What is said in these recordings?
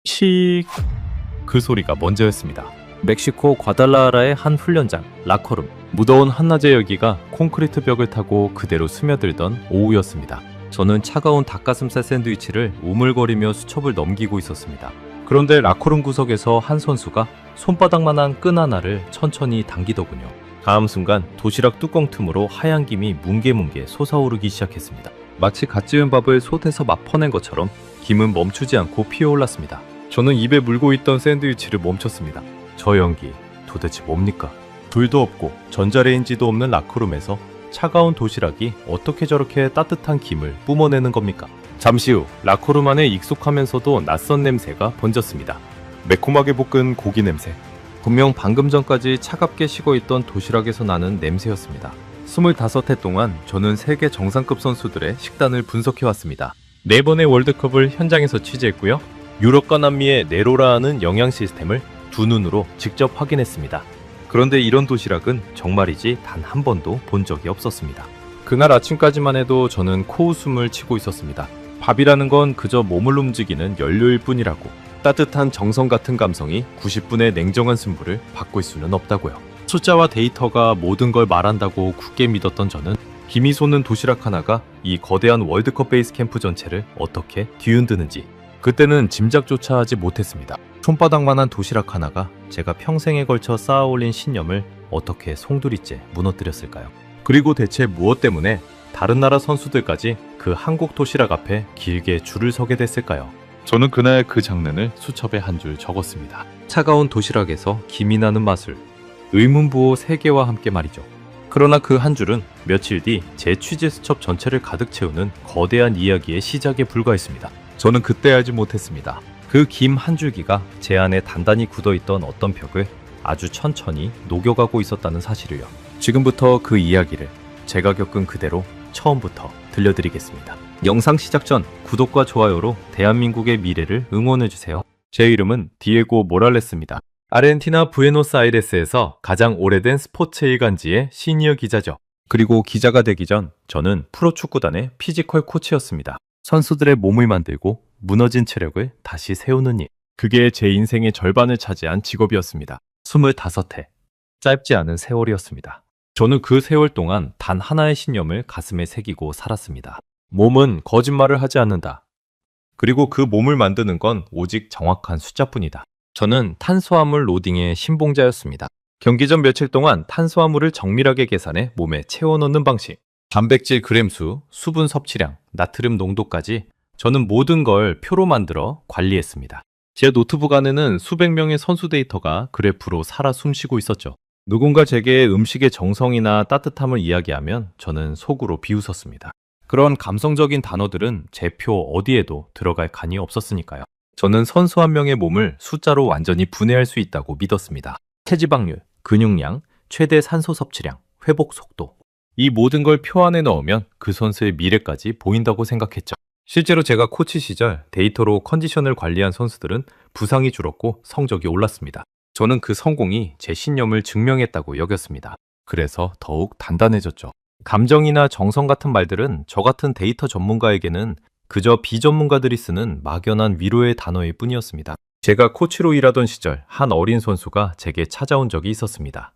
칙. 그 소리가 먼저였습니다. 멕시코 과달라하라의 한 훈련장 라커룸. 무더운 한낮의 여기가 콘크리트 벽을 타고 그대로 스며들던 오후였습니다. 저는 차가운 닭가슴살 샌드위치를 우물거리며 수첩을 넘기고 있었습니다. 그런데 라커룸 구석에서 한 선수가 손바닥만한 끈 하나를 천천히 당기더군요. 다음 순간 도시락 뚜껑 틈으로 하얀 김이 뭉게뭉게 솟아오르기 시작했습니다. 마치 갓 지은 밥을 솥에서 막 퍼낸 것처럼 김은 멈추지 않고 피어올랐습니다. 저는 입에 물고 있던 샌드위치를 멈췄습니다. 저 연기 도대체 뭡니까? 불도 없고 전자레인지도 없는 라커룸에서 차가운 도시락이 어떻게 저렇게 따뜻한 김을 뿜어내는 겁니까? 잠시 후 라커룸 안에 익숙하면서도 낯선 냄새가 번졌습니다. 매콤하게 볶은 고기 냄새. 분명 방금 전까지 차갑게 식어있던 도시락에서 나는 냄새였습니다. 25해 동안 저는 세계 정상급 선수들의 식단을 분석해왔습니다. 4번의 월드컵을 현장에서 취재했고요. 유럽과 남미의 네로라 하는 영양 시스템을 두 눈으로 직접 확인했습니다. 그런데 이런 도시락은 정말이지 단 한 번도 본 적이 없었습니다. 그날 아침까지만 해도 저는 코웃음을 치고 있었습니다. 밥이라는 건 그저 몸을 움직이는 연료일 뿐이라고. 따뜻한 정성 같은 감성이 90분의 냉정한 승부를 바꿀 수는 없다고요. 숫자와 데이터가 모든 걸 말한다고 굳게 믿었던 저는 김이 솟는 도시락 하나가 이 거대한 월드컵 베이스 캠프 전체를 어떻게 뒤흔드는지 그때는 짐작조차 하지 못했습니다. 손바닥만한 도시락 하나가 제가 평생에 걸쳐 쌓아올린 신념을 어떻게 송두리째 무너뜨렸을까요? 그리고 대체 무엇 때문에 다른 나라 선수들까지 그 한국 도시락 앞에 길게 줄을 서게 됐을까요? 저는 그날 그 장면을 수첩에 한 줄 적었습니다. 차가운 도시락에서 김이 나는 마술. 의문부호 3개와 함께 말이죠. 그러나 그 한 줄은 며칠 뒤 제 취재 수첩 전체를 가득 채우는 거대한 이야기의 시작에 불과했습니다. 저는 그때 알지 못했습니다. 그 김 한 줄기가 제 안에 단단히 굳어있던 어떤 벽을 아주 천천히 녹여가고 있었다는 사실을요. 지금부터 그 이야기를 제가 겪은 그대로 처음부터 들려드리겠습니다. 영상 시작 전 구독과 좋아요로 대한민국의 미래를 응원해주세요. 제 이름은 디에고 모랄레스입니다. 아르헨티나 부에노스아이레스에서 가장 오래된 스포츠 일간지의 시니어 기자죠. 그리고 기자가 되기 전 저는 프로축구단의 피지컬 코치였습니다. 선수들의 몸을 만들고 무너진 체력을 다시 세우는 일. 그게 제 인생의 절반을 차지한 직업이었습니다. 25해. 짧지 않은 세월이었습니다. 저는 그 세월 동안 단 하나의 신념을 가슴에 새기고 살았습니다. 몸은 거짓말을 하지 않는다. 그리고 그 몸을 만드는 건 오직 정확한 숫자뿐이다. 저는 탄수화물 로딩의 신봉자였습니다. 경기 전 며칠 동안 탄수화물을 정밀하게 계산해 몸에 채워넣는 방식. 단백질 그램수, 수분 섭취량, 나트륨 농도까지 저는 모든 걸 표로 만들어 관리했습니다. 제 노트북 안에는 수백 명의 선수 데이터가 그래프로 살아 숨쉬고 있었죠. 누군가 제게 음식의 정성이나 따뜻함을 이야기하면 저는 속으로 비웃었습니다. 그런 감성적인 단어들은 제 표 어디에도 들어갈 간이 없었으니까요. 저는 선수 한 명의 몸을 숫자로 완전히 분해할 수 있다고 믿었습니다. 체지방률, 근육량, 최대 산소 섭취량, 회복 속도. 이 모든 걸 표 안에 넣으면 그 선수의 미래까지 보인다고 생각했죠. 실제로 제가 코치 시절 데이터로 컨디션을 관리한 선수들은 부상이 줄었고 성적이 올랐습니다. 저는 그 성공이 제 신념을 증명했다고 여겼습니다. 그래서 더욱 단단해졌죠. 감정이나 정성 같은 말들은 저 같은 데이터 전문가에게는 그저 비전문가들이 쓰는 막연한 위로의 단어일 뿐이었습니다. 제가 코치로 일하던 시절 한 어린 선수가 제게 찾아온 적이 있었습니다.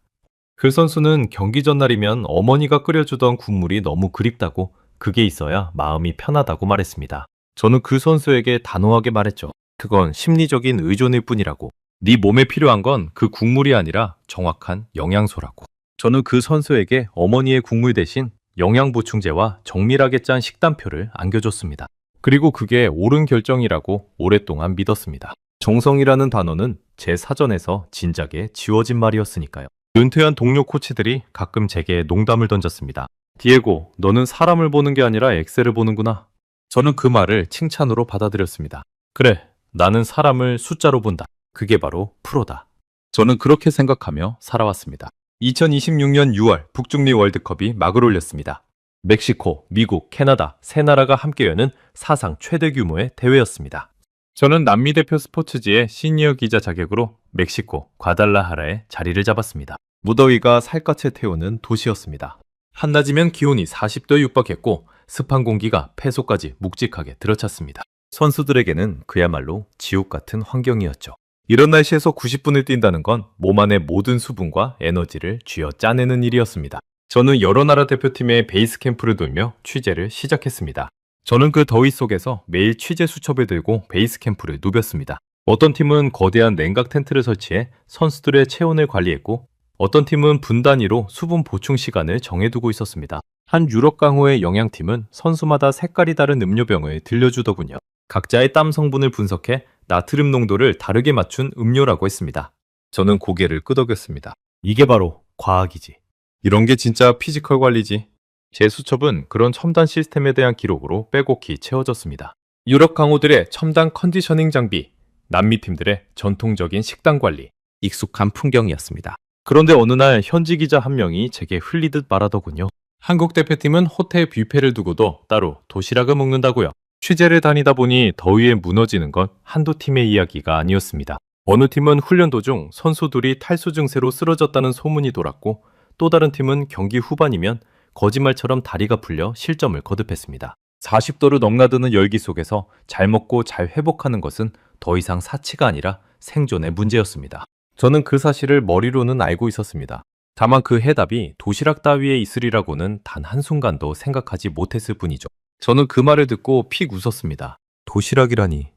그 선수는 경기 전날이면 어머니가 끓여주던 국물이 너무 그립다고 그게 있어야 마음이 편하다고 말했습니다. 저는 그 선수에게 단호하게 말했죠. 그건 심리적인 의존일 뿐이라고. 네 몸에 필요한 건 그 국물이 아니라 정확한 영양소라고. 저는 그 선수에게 어머니의 국물 대신 영양보충제와 정밀하게 짠 식단표를 안겨줬습니다. 그리고 그게 옳은 결정이라고 오랫동안 믿었습니다. 정성이라는 단어는 제 사전에서 진작에 지워진 말이었으니까요. 은퇴한 동료 코치들이 가끔 제게 농담을 던졌습니다. 디에고, 너는 사람을 보는 게 아니라 엑셀을 보는구나. 저는 그 말을 칭찬으로 받아들였습니다. 그래, 나는 사람을 숫자로 본다. 그게 바로 프로다. 저는 그렇게 생각하며 살아왔습니다. 2026년 6월 북중미 월드컵이 막을 올렸습니다. 멕시코, 미국, 캐나다 세 나라가 함께 여는 사상 최대 규모의 대회였습니다. 저는 남미 대표 스포츠지의 시니어 기자 자격으로 멕시코 과달라하라에 자리를 잡았습니다. 무더위가 살갗을 태우는 도시였습니다. 한낮이면 기온이 40도에 육박했고 습한 공기가 폐속까지 묵직하게 들어찼습니다. 선수들에게는 그야말로 지옥 같은 환경이었죠. 이런 날씨에서 90분을 뛴다는 건 몸 안의 모든 수분과 에너지를 쥐어 짜내는 일이었습니다. 저는 여러 나라 대표팀의 베이스 캠프를 돌며 취재를 시작했습니다. 저는 그 더위 속에서 매일 취재 수첩을 들고 베이스 캠프를 누볐습니다. 어떤 팀은 거대한 냉각 텐트를 설치해 선수들의 체온을 관리했고, 어떤 팀은 분 단위로 수분 보충 시간을 정해두고 있었습니다. 한 유럽 강호의 영양팀은 선수마다 색깔이 다른 음료병을 들려주더군요. 각자의 땀 성분을 분석해 나트륨 농도를 다르게 맞춘 음료라고 했습니다. 저는 고개를 끄덕였습니다. 이게 바로 과학이지. 이런 게 진짜 피지컬 관리지. 제 수첩은 그런 첨단 시스템에 대한 기록으로 빼곡히 채워졌습니다. 유럽 강호들의 첨단 컨디셔닝 장비, 남미 팀들의 전통적인 식단 관리, 익숙한 풍경이었습니다. 그런데 어느 날 현지 기자 한 명이 제게 흘리듯 말하더군요. 한국 대표팀은 호텔 뷔페를 두고도 따로 도시락을 먹는다고요. 취재를 다니다 보니 더위에 무너지는 건 한두 팀의 이야기가 아니었습니다. 어느 팀은 훈련 도중 선수들이 탈수 증세로 쓰러졌다는 소문이 돌았고, 또 다른 팀은 경기 후반이면 거짓말처럼 다리가 풀려 실점을 거듭했습니다. 40도를 넘나드는 열기 속에서 잘 먹고 잘 회복하는 것은 더 이상 사치가 아니라 생존의 문제였습니다. 저는 그 사실을 머리로는 알고 있었습니다. 다만 그 해답이 도시락 따위에 있으리라고는 단 한순간도 생각하지 못했을 뿐이죠. 저는 그 말을 듣고 픽 웃었습니다. 도시락이라니.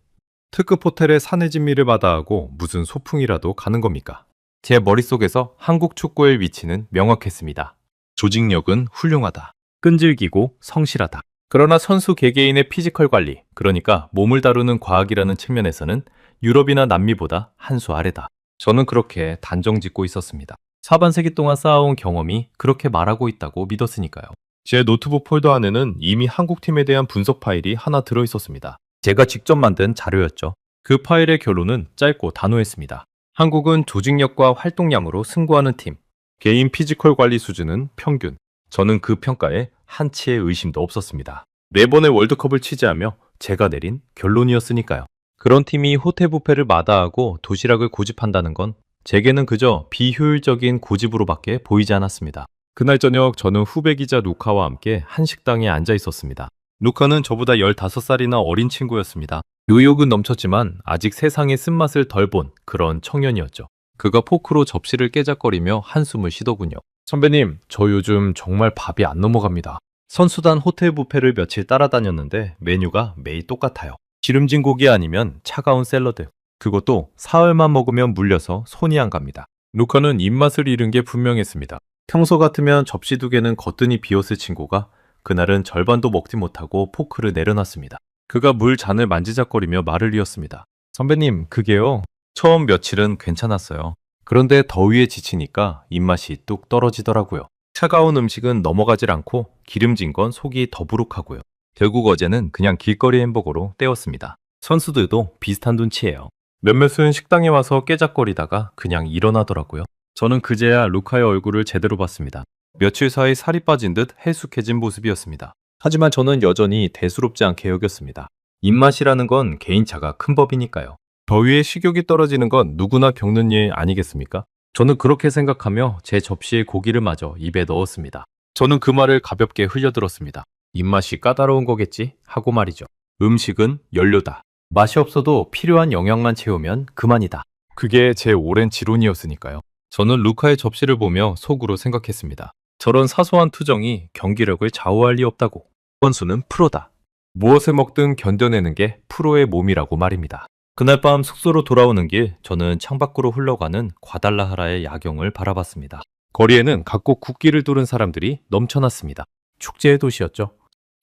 특급 호텔에 사내 진미를 마다하고 무슨 소풍이라도 가는 겁니까? 제 머릿속에서 한국 축구의 위치는 명확했습니다. 조직력은 훌륭하다. 끈질기고 성실하다. 그러나 선수 개개인의 피지컬 관리, 그러니까 몸을 다루는 과학이라는 측면에서는 유럽이나 남미보다 한 수 아래다. 저는 그렇게 단정 짓고 있었습니다. 사반세기 동안 쌓아온 경험이 그렇게 말하고 있다고 믿었으니까요. 제 노트북 폴더 안에는 이미 한국팀에 대한 분석 파일이 하나 들어 있었습니다. 제가 직접 만든 자료였죠. 그 파일의 결론은 짧고 단호했습니다. 한국은 조직력과 활동량으로 승부하는 팀. 개인 피지컬 관리 수준은 평균. 저는 그 평가에 한치의 의심도 없었습니다. 4번의 월드컵을 취재하며 제가 내린 결론이었으니까요. 그런 팀이 호텔 뷔페를 마다하고 도시락을 고집한다는 건 제게는 그저 비효율적인 고집으로밖에 보이지 않았습니다. 그날 저녁 저는 후배 기자 루카와 함께 한 식당에 앉아 있었습니다. 루카는 저보다 15살이나 어린 친구였습니다. 의욕은 넘쳤지만 아직 세상의 쓴맛을 덜 본 그런 청년이었죠. 그가 포크로 접시를 깨작거리며 한숨을 쉬더군요. 선배님, 저 요즘 정말 밥이 안 넘어갑니다. 선수단 호텔 뷔페를 며칠 따라다녔는데 메뉴가 매일 똑같아요. 기름진 고기 아니면 차가운 샐러드. 그것도 사흘만 먹으면 물려서 손이 안 갑니다. 루카는 입맛을 잃은 게 분명했습니다. 평소 같으면 접시 2개는 거뜬히 비웠을 친구가 그날은 절반도 먹지 못하고 포크를 내려놨습니다. 그가 물 잔을 만지작거리며 말을 이었습니다. 선배님, 그게요. 처음 며칠은 괜찮았어요. 그런데 더위에 지치니까 입맛이 뚝 떨어지더라고요. 차가운 음식은 넘어가질 않고 기름진 건 속이 더부룩하고요. 결국 어제는 그냥 길거리 햄버거로 때웠습니다. 선수들도 비슷한 눈치예요. 몇몇은 식당에 와서 깨작거리다가 그냥 일어나더라고요. 저는 그제야 루카의 얼굴을 제대로 봤습니다. 며칠 사이 살이 빠진 듯 해숙해진 모습이었습니다. 하지만 저는 여전히 대수롭지 않게 여겼습니다. 입맛이라는 건 개인차가 큰 법이니까요. 더위에 식욕이 떨어지는 건 누구나 겪는 일 아니겠습니까? 저는 그렇게 생각하며 제 접시에 고기를 마저 입에 넣었습니다. 저는 그 말을 가볍게 흘려들었습니다. 입맛이 까다로운 거겠지 하고 말이죠. 음식은 연료다. 맛이 없어도 필요한 영양만 채우면 그만이다. 그게 제 오랜 지론이었으니까요. 저는 루카의 접시를 보며 속으로 생각했습니다. 저런 사소한 투정이 경기력을 좌우할 리 없다고. 선수는 프로다. 무엇을 먹든 견뎌내는 게 프로의 몸이라고 말입니다. 그날 밤 숙소로 돌아오는 길, 저는 창밖으로 흘러가는 과달라하라의 야경을 바라봤습니다. 거리에는 각국 국기를 두른 사람들이 넘쳐났습니다. 축제의 도시였죠.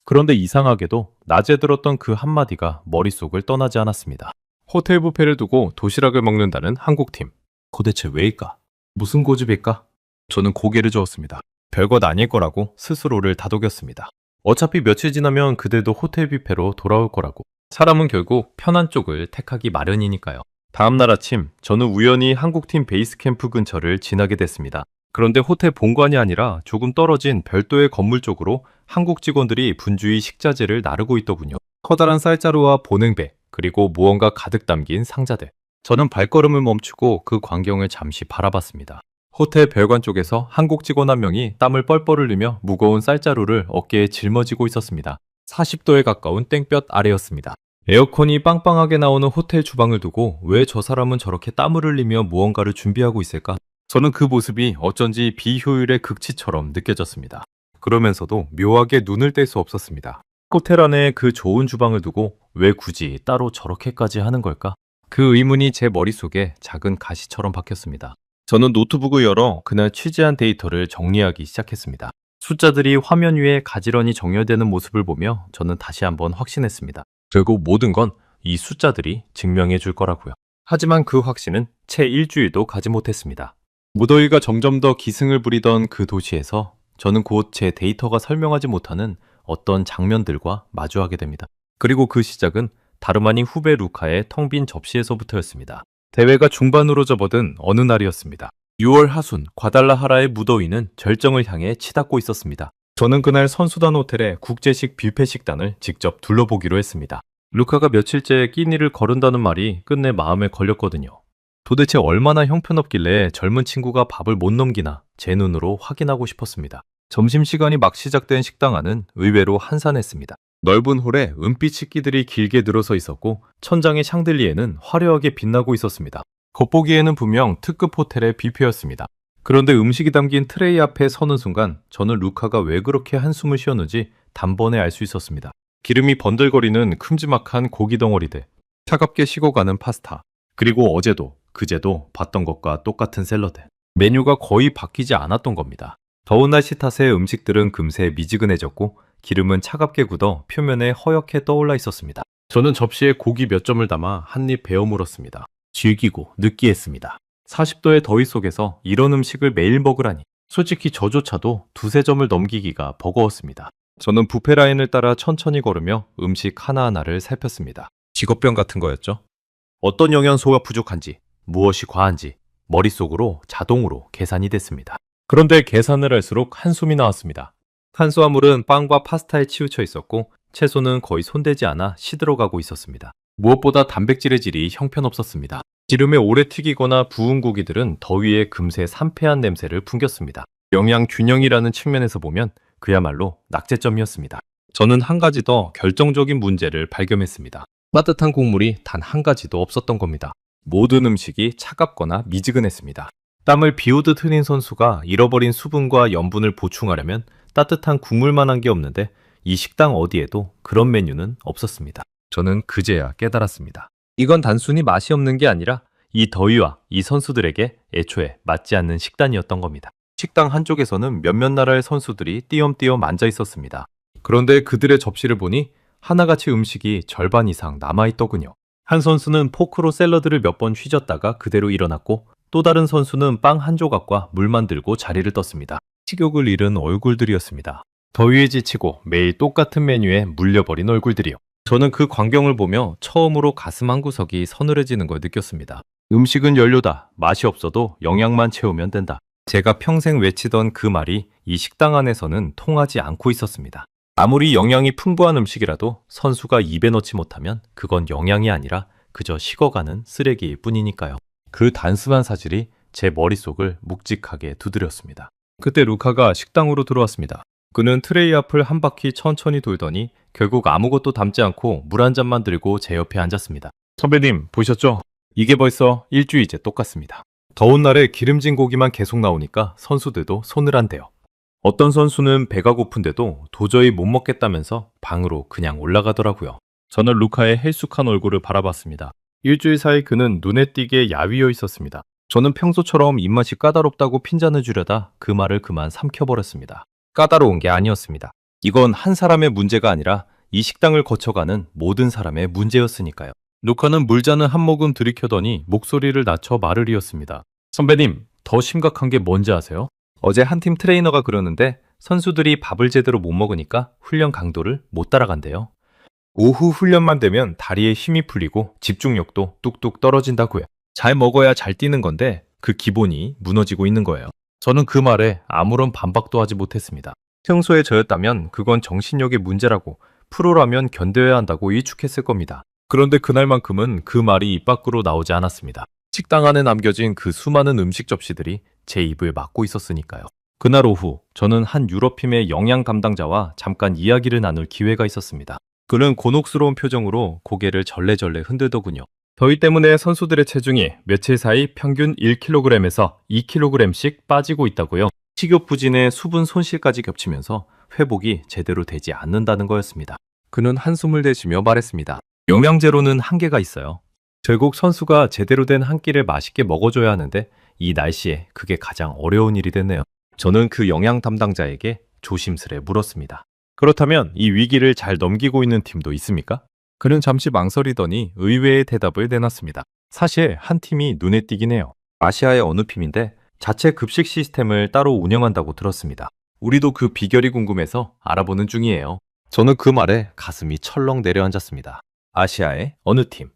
그런데 이상하게도 낮에 들었던 그 한마디가 머릿속을 떠나지 않았습니다. 호텔 뷔페를 두고 도시락을 먹는다는 한국팀. 도대체 왜일까? 무슨 고집일까? 저는 고개를 저었습니다. 별것 아닐 거라고 스스로를 다독였습니다. 어차피 며칠 지나면 그들도 호텔 뷔페로 돌아올 거라고. 사람은 결국 편한 쪽을 택하기 마련이니까요. 다음날 아침, 저는 우연히 한국팀 베이스 캠프 근처를 지나게 됐습니다. 그런데 호텔 본관이 아니라 조금 떨어진 별도의 건물 쪽으로 한국 직원들이 분주히 식자재를 나르고 있더군요. 커다란 쌀자루와 보냉배, 그리고 무언가 가득 담긴 상자들. 저는 발걸음을 멈추고 그 광경을 잠시 바라봤습니다. 호텔 별관 쪽에서 한국 직원 한 명이 땀을 뻘뻘 흘리며 무거운 쌀자루를 어깨에 짊어지고 있었습니다. 40도에 가까운 땡볕 아래였습니다. 에어컨이 빵빵하게 나오는 호텔 주방을 두고 왜 저 사람은 저렇게 땀을 흘리며 무언가를 준비하고 있을까? 저는 그 모습이 어쩐지 비효율의 극치처럼 느껴졌습니다. 그러면서도 묘하게 눈을 뗄 수 없었습니다. 호텔 안에 그 좋은 주방을 두고 왜 굳이 따로 저렇게까지 하는 걸까? 그 의문이 제 머릿속에 작은 가시처럼 박혔습니다. 저는 노트북을 열어 그날 취재한 데이터를 정리하기 시작했습니다. 숫자들이 화면 위에 가지런히 정렬되는 모습을 보며 저는 다시 한번 확신했습니다. 결국 모든 건 이 숫자들이 증명해 줄 거라고요. 하지만 그 확신은 채 일주일도 가지 못했습니다. 무더위가 점점 더 기승을 부리던 그 도시에서 저는 곧 제 데이터가 설명하지 못하는 어떤 장면들과 마주하게 됩니다. 그리고 그 시작은 다름 아닌 후배 루카의 텅 빈 접시에서부터였습니다. 대회가 중반으로 접어든 어느 날이었습니다. 6월 하순 과달라하라의 무더위는 절정을 향해 치닫고 있었습니다. 저는 그날 선수단 호텔의 국제식 뷔페 식단을 직접 둘러보기로 했습니다. 루카가 며칠째 끼니를 거른다는 말이 끝내 마음에 걸렸거든요. 도대체 얼마나 형편없길래 젊은 친구가 밥을 못 넘기나 제 눈으로 확인하고 싶었습니다. 점심시간이 막 시작된 식당 안은 의외로 한산했습니다. 넓은 홀에 은빛 식기들이 길게 늘어서 있었고 천장의 샹들리에는 화려하게 빛나고 있었습니다. 겉보기에는 분명 특급 호텔의 뷔페였습니다. 그런데 음식이 담긴 트레이 앞에 서는 순간 저는 루카가 왜 그렇게 한숨을 쉬었는지 단번에 알 수 있었습니다. 기름이 번들거리는 큼지막한 고기 덩어리들, 차갑게 식어가는 파스타, 그리고 어제도 그제도 봤던 것과 똑같은 샐러드. 메뉴가 거의 바뀌지 않았던 겁니다. 더운 날씨 탓에 음식들은 금세 미지근해졌고 기름은 차갑게 굳어 표면에 허옇게 떠올라 있었습니다. 저는 접시에 고기 몇 점을 담아 한 입 베어 물었습니다. 질기고 느끼했습니다. 40도의 더위 속에서 이런 음식을 매일 먹으라니 솔직히 저조차도 두세 점을 넘기기가 버거웠습니다. 저는 뷔페 라인을 따라 천천히 걸으며 음식 하나하나를 살폈습니다. 직업병 같은 거였죠? 어떤 영양소가 부족한지, 무엇이 과한지 머릿속으로 자동으로 계산이 됐습니다. 그런데 계산을 할수록 한숨이 나왔습니다. 탄수화물은 빵과 파스타에 치우쳐 있었고 채소는 거의 손대지 않아 시들어가고 있었습니다. 무엇보다 단백질의 질이 형편없었습니다. 기름에 오래 튀기거나 부은 고기들은 더위에 금세 산패한 냄새를 풍겼습니다. 영양 균형이라는 측면에서 보면 그야말로 낙제점이었습니다. 저는 한 가지 더 결정적인 문제를 발견했습니다. 따뜻한 국물이 단 한 가지도 없었던 겁니다. 모든 음식이 차갑거나 미지근했습니다. 땀을 비오듯 흘린 선수가 잃어버린 수분과 염분을 보충하려면 따뜻한 국물만한 게 없는데 이 식당 어디에도 그런 메뉴는 없었습니다. 저는 그제야 깨달았습니다. 이건 단순히 맛이 없는 게 아니라 이 더위와 이 선수들에게 애초에 맞지 않는 식단이었던 겁니다. 식당 한쪽에서는 몇몇 나라의 선수들이 띄엄띄엄 앉아 있었습니다. 그런데 그들의 접시를 보니 하나같이 음식이 절반 이상 남아있더군요. 한 선수는 포크로 샐러드를 몇 번 휘젓다가 그대로 일어났고 또 다른 선수는 빵 한 조각과 물만 들고 자리를 떴습니다. 식욕을 잃은 얼굴들이었습니다. 더위에 지치고 매일 똑같은 메뉴에 물려버린 얼굴들이요. 저는 그 광경을 보며 처음으로 가슴 한구석이 서늘해지는 걸 느꼈습니다. 음식은 연료다. 맛이 없어도 영양만 채우면 된다. 제가 평생 외치던 그 말이 이 식당 안에서는 통하지 않고 있었습니다. 아무리 영양이 풍부한 음식이라도 선수가 입에 넣지 못하면 그건 영양이 아니라 그저 식어가는 쓰레기일 뿐이니까요. 그 단순한 사실이 제 머릿속을 묵직하게 두드렸습니다. 그때 루카가 식당으로 들어왔습니다. 그는 트레이 앞을 한 바퀴 천천히 돌더니 결국 아무것도 담지 않고 물 한 잔만 들고 제 옆에 앉았습니다. 선배님, 보셨죠? 이게 벌써 일주일째 똑같습니다. 더운 날에 기름진 고기만 계속 나오니까 선수들도 손을 안 대요. 어떤 선수는 배가 고픈데도 도저히 못 먹겠다면서 방으로 그냥 올라가더라고요. 저는 루카의 헬쑥한 얼굴을 바라봤습니다. 일주일 사이 그는 눈에 띄게 야위어 있었습니다. 저는 평소처럼 입맛이 까다롭다고 핀잔을 주려다 그 말을 그만 삼켜버렸습니다. 까다로운 게 아니었습니다. 이건 한 사람의 문제가 아니라 이 식당을 거쳐가는 모든 사람의 문제였으니까요. 루카는 물잔을 한 모금 들이켜더니 목소리를 낮춰 말을 이었습니다. 선배님, 더 심각한 게 뭔지 아세요? 어제 한 팀 트레이너가 그러는데 선수들이 밥을 제대로 못 먹으니까 훈련 강도를 못 따라간대요. 오후 훈련만 되면 다리에 힘이 풀리고 집중력도 뚝뚝 떨어진다고요. 잘 먹어야 잘 뛰는 건데 그 기본이 무너지고 있는 거예요. 저는 그 말에 아무런 반박도 하지 못했습니다. 평소에 저였다면 그건 정신력의 문제라고 프로라면 견뎌야 한다고 일축했을 겁니다. 그런데 그날만큼은 그 말이 입 밖으로 나오지 않았습니다. 식당 안에 남겨진 그 수많은 음식 접시들이 제 입을 막고 있었으니까요. 그날 오후 저는 한 유럽팀의 영양 담당자와 잠깐 이야기를 나눌 기회가 있었습니다. 그는 곤혹스러운 표정으로 고개를 절레절레 흔들더군요. 더위 때문에 선수들의 체중이 며칠 사이 평균 1kg에서 2kg씩 빠지고 있다고요. 식욕 부진에 수분 손실까지 겹치면서 회복이 제대로 되지 않는다는 거였습니다. 그는 한숨을 내쉬며 말했습니다. 영양제로는 한계가 있어요. 결국 선수가 제대로 된 한 끼를 맛있게 먹어줘야 하는데 이 날씨에 그게 가장 어려운 일이 됐네요. 저는 그 영양 담당자에게 조심스레 물었습니다. 그렇다면 이 위기를 잘 넘기고 있는 팀도 있습니까? 그는 잠시 망설이더니 의외의 대답을 내놨습니다. 사실 한 팀이 눈에 띄긴 해요. 아시아의 어느 팀인데 자체 급식 시스템을 따로 운영한다고 들었습니다. 우리도 그 비결이 궁금해서 알아보는 중이에요. 저는 그 말에 가슴이 철렁 내려앉았습니다. 아시아의 어느 팀,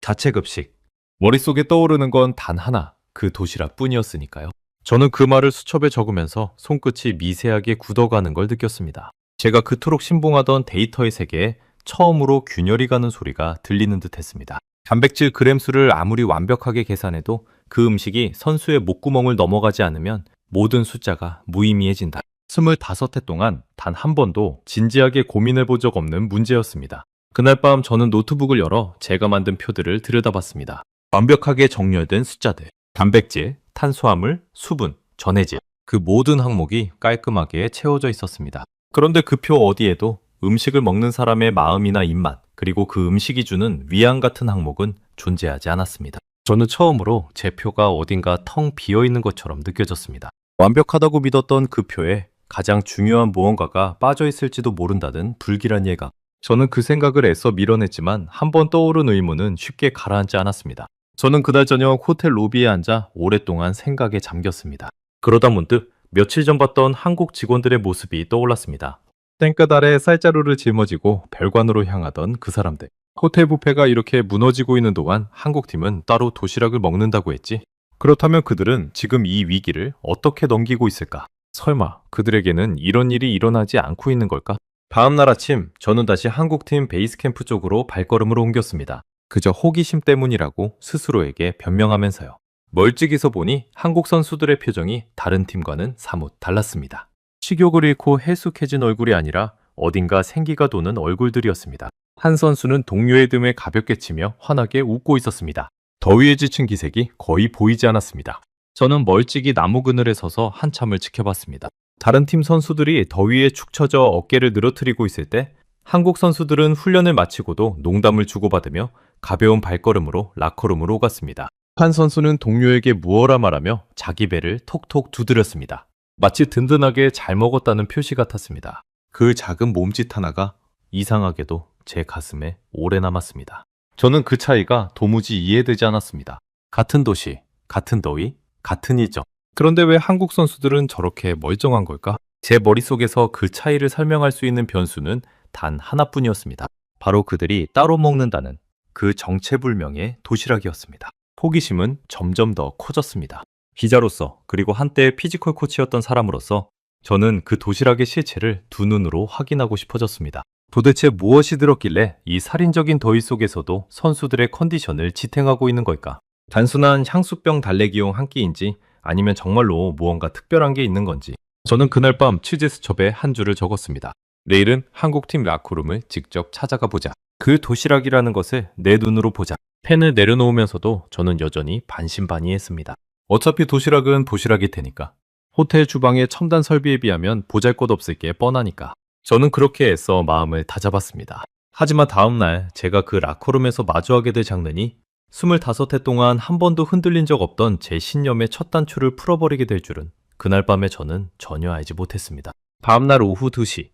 자체 급식. 머릿속에 떠오르는 건 단 하나, 그 도시락 뿐이었으니까요. 저는 그 말을 수첩에 적으면서 손끝이 미세하게 굳어가는 걸 느꼈습니다. 제가 그토록 신봉하던 데이터의 세계에 처음으로 균열이 가는 소리가 들리는 듯 했습니다. 단백질 그램 수를 아무리 완벽하게 계산해도 그 음식이 선수의 목구멍을 넘어가지 않으면 모든 숫자가 무의미해진다. 25회 동안 단 한 번도 진지하게 고민해 본 적 없는 문제였습니다. 그날 밤 저는 노트북을 열어 제가 만든 표들을 들여다봤습니다. 완벽하게 정렬된 숫자들, 단백질, 탄수화물, 수분, 전해질, 그 모든 항목이 깔끔하게 채워져 있었습니다. 그런데 그 표 어디에도 음식을 먹는 사람의 마음이나 입맛, 그리고 그 음식이 주는 위안 같은 항목은 존재하지 않았습니다. 저는 처음으로 제 표가 어딘가 텅 비어 있는 것처럼 느껴졌습니다. 완벽하다고 믿었던 그 표에 가장 중요한 무언가가 빠져 있을지도 모른다는 불길한 예감. 저는 그 생각을 애써 밀어냈지만 한 번 떠오른 의문은 쉽게 가라앉지 않았습니다. 저는 그날 저녁 호텔 로비에 앉아 오랫동안 생각에 잠겼습니다. 그러다 문득 며칠 전 봤던 한국 직원들의 모습이 떠올랐습니다. 땡볕 아래 쌀자루를 짊어지고 별관으로 향하던 그 사람들. 호텔 뷔페가 이렇게 무너지고 있는 동안 한국팀은 따로 도시락을 먹는다고 했지. 그렇다면 그들은 지금 이 위기를 어떻게 넘기고 있을까? 설마 그들에게는 이런 일이 일어나지 않고 있는 걸까? 다음날 아침 저는 다시 한국팀 베이스 캠프 쪽으로 발걸음을 옮겼습니다. 그저 호기심 때문이라고 스스로에게 변명하면서요. 멀찍이서 보니 한국 선수들의 표정이 다른 팀과는 사뭇 달랐습니다. 식욕을 잃고 해숙해진 얼굴이 아니라 어딘가 생기가 도는 얼굴들이었습니다. 한 선수는 동료의 등에 가볍게 치며 환하게 웃고 있었습니다. 더위에 지친 기색이 거의 보이지 않았습니다. 저는 멀찍이 나무 그늘에 서서 한참을 지켜봤습니다. 다른 팀 선수들이 더위에 축 처져 어깨를 늘어뜨리고 있을 때 한국 선수들은 훈련을 마치고도 농담을 주고받으며 가벼운 발걸음으로 라커룸으로 오갔습니다. 한 선수는 동료에게 무어라 말하며 자기 배를 톡톡 두드렸습니다. 마치 든든하게 잘 먹었다는 표시 같았습니다. 그 작은 몸짓 하나가 이상하게도 제 가슴에 오래 남았습니다. 저는 그 차이가 도무지 이해되지 않았습니다. 같은 도시, 같은 더위, 같은 일정. 그런데 왜 한국 선수들은 저렇게 멀쩡한 걸까? 제 머릿속에서 그 차이를 설명할 수 있는 변수는 단 하나뿐이었습니다. 바로 그들이 따로 먹는다는 그 정체불명의 도시락이었습니다. 호기심은 점점 더 커졌습니다. 기자로서 그리고 한때 피지컬 코치였던 사람으로서 저는 그 도시락의 실체를 두 눈으로 확인하고 싶어졌습니다. 도대체 무엇이 들었길래 이 살인적인 더위 속에서도 선수들의 컨디션을 지탱하고 있는 걸까? 단순한 향수병 달래기용 한 끼인지 아니면 정말로 무언가 특별한 게 있는 건지. 저는 그날 밤 취재 수첩에 한 줄을 적었습니다. 내일은 한국팀 라커룸을 직접 찾아가 보자. 그 도시락이라는 것을 내 눈으로 보자. 펜을 내려놓으면서도 저는 여전히 반신반의했습니다. 어차피 도시락은 도시락일 테니까. 호텔 주방의 첨단 설비에 비하면 보잘것없을 게 뻔하니까. 저는 그렇게 애써 마음을 다잡았습니다. 하지만 다음날 제가 그 라커룸에서 마주하게 될 장면이 25회 동안 한 번도 흔들린 적 없던 제 신념의 첫 단추를 풀어버리게 될 줄은 그날 밤에 저는 전혀 알지 못했습니다. 다음날 오후 2시.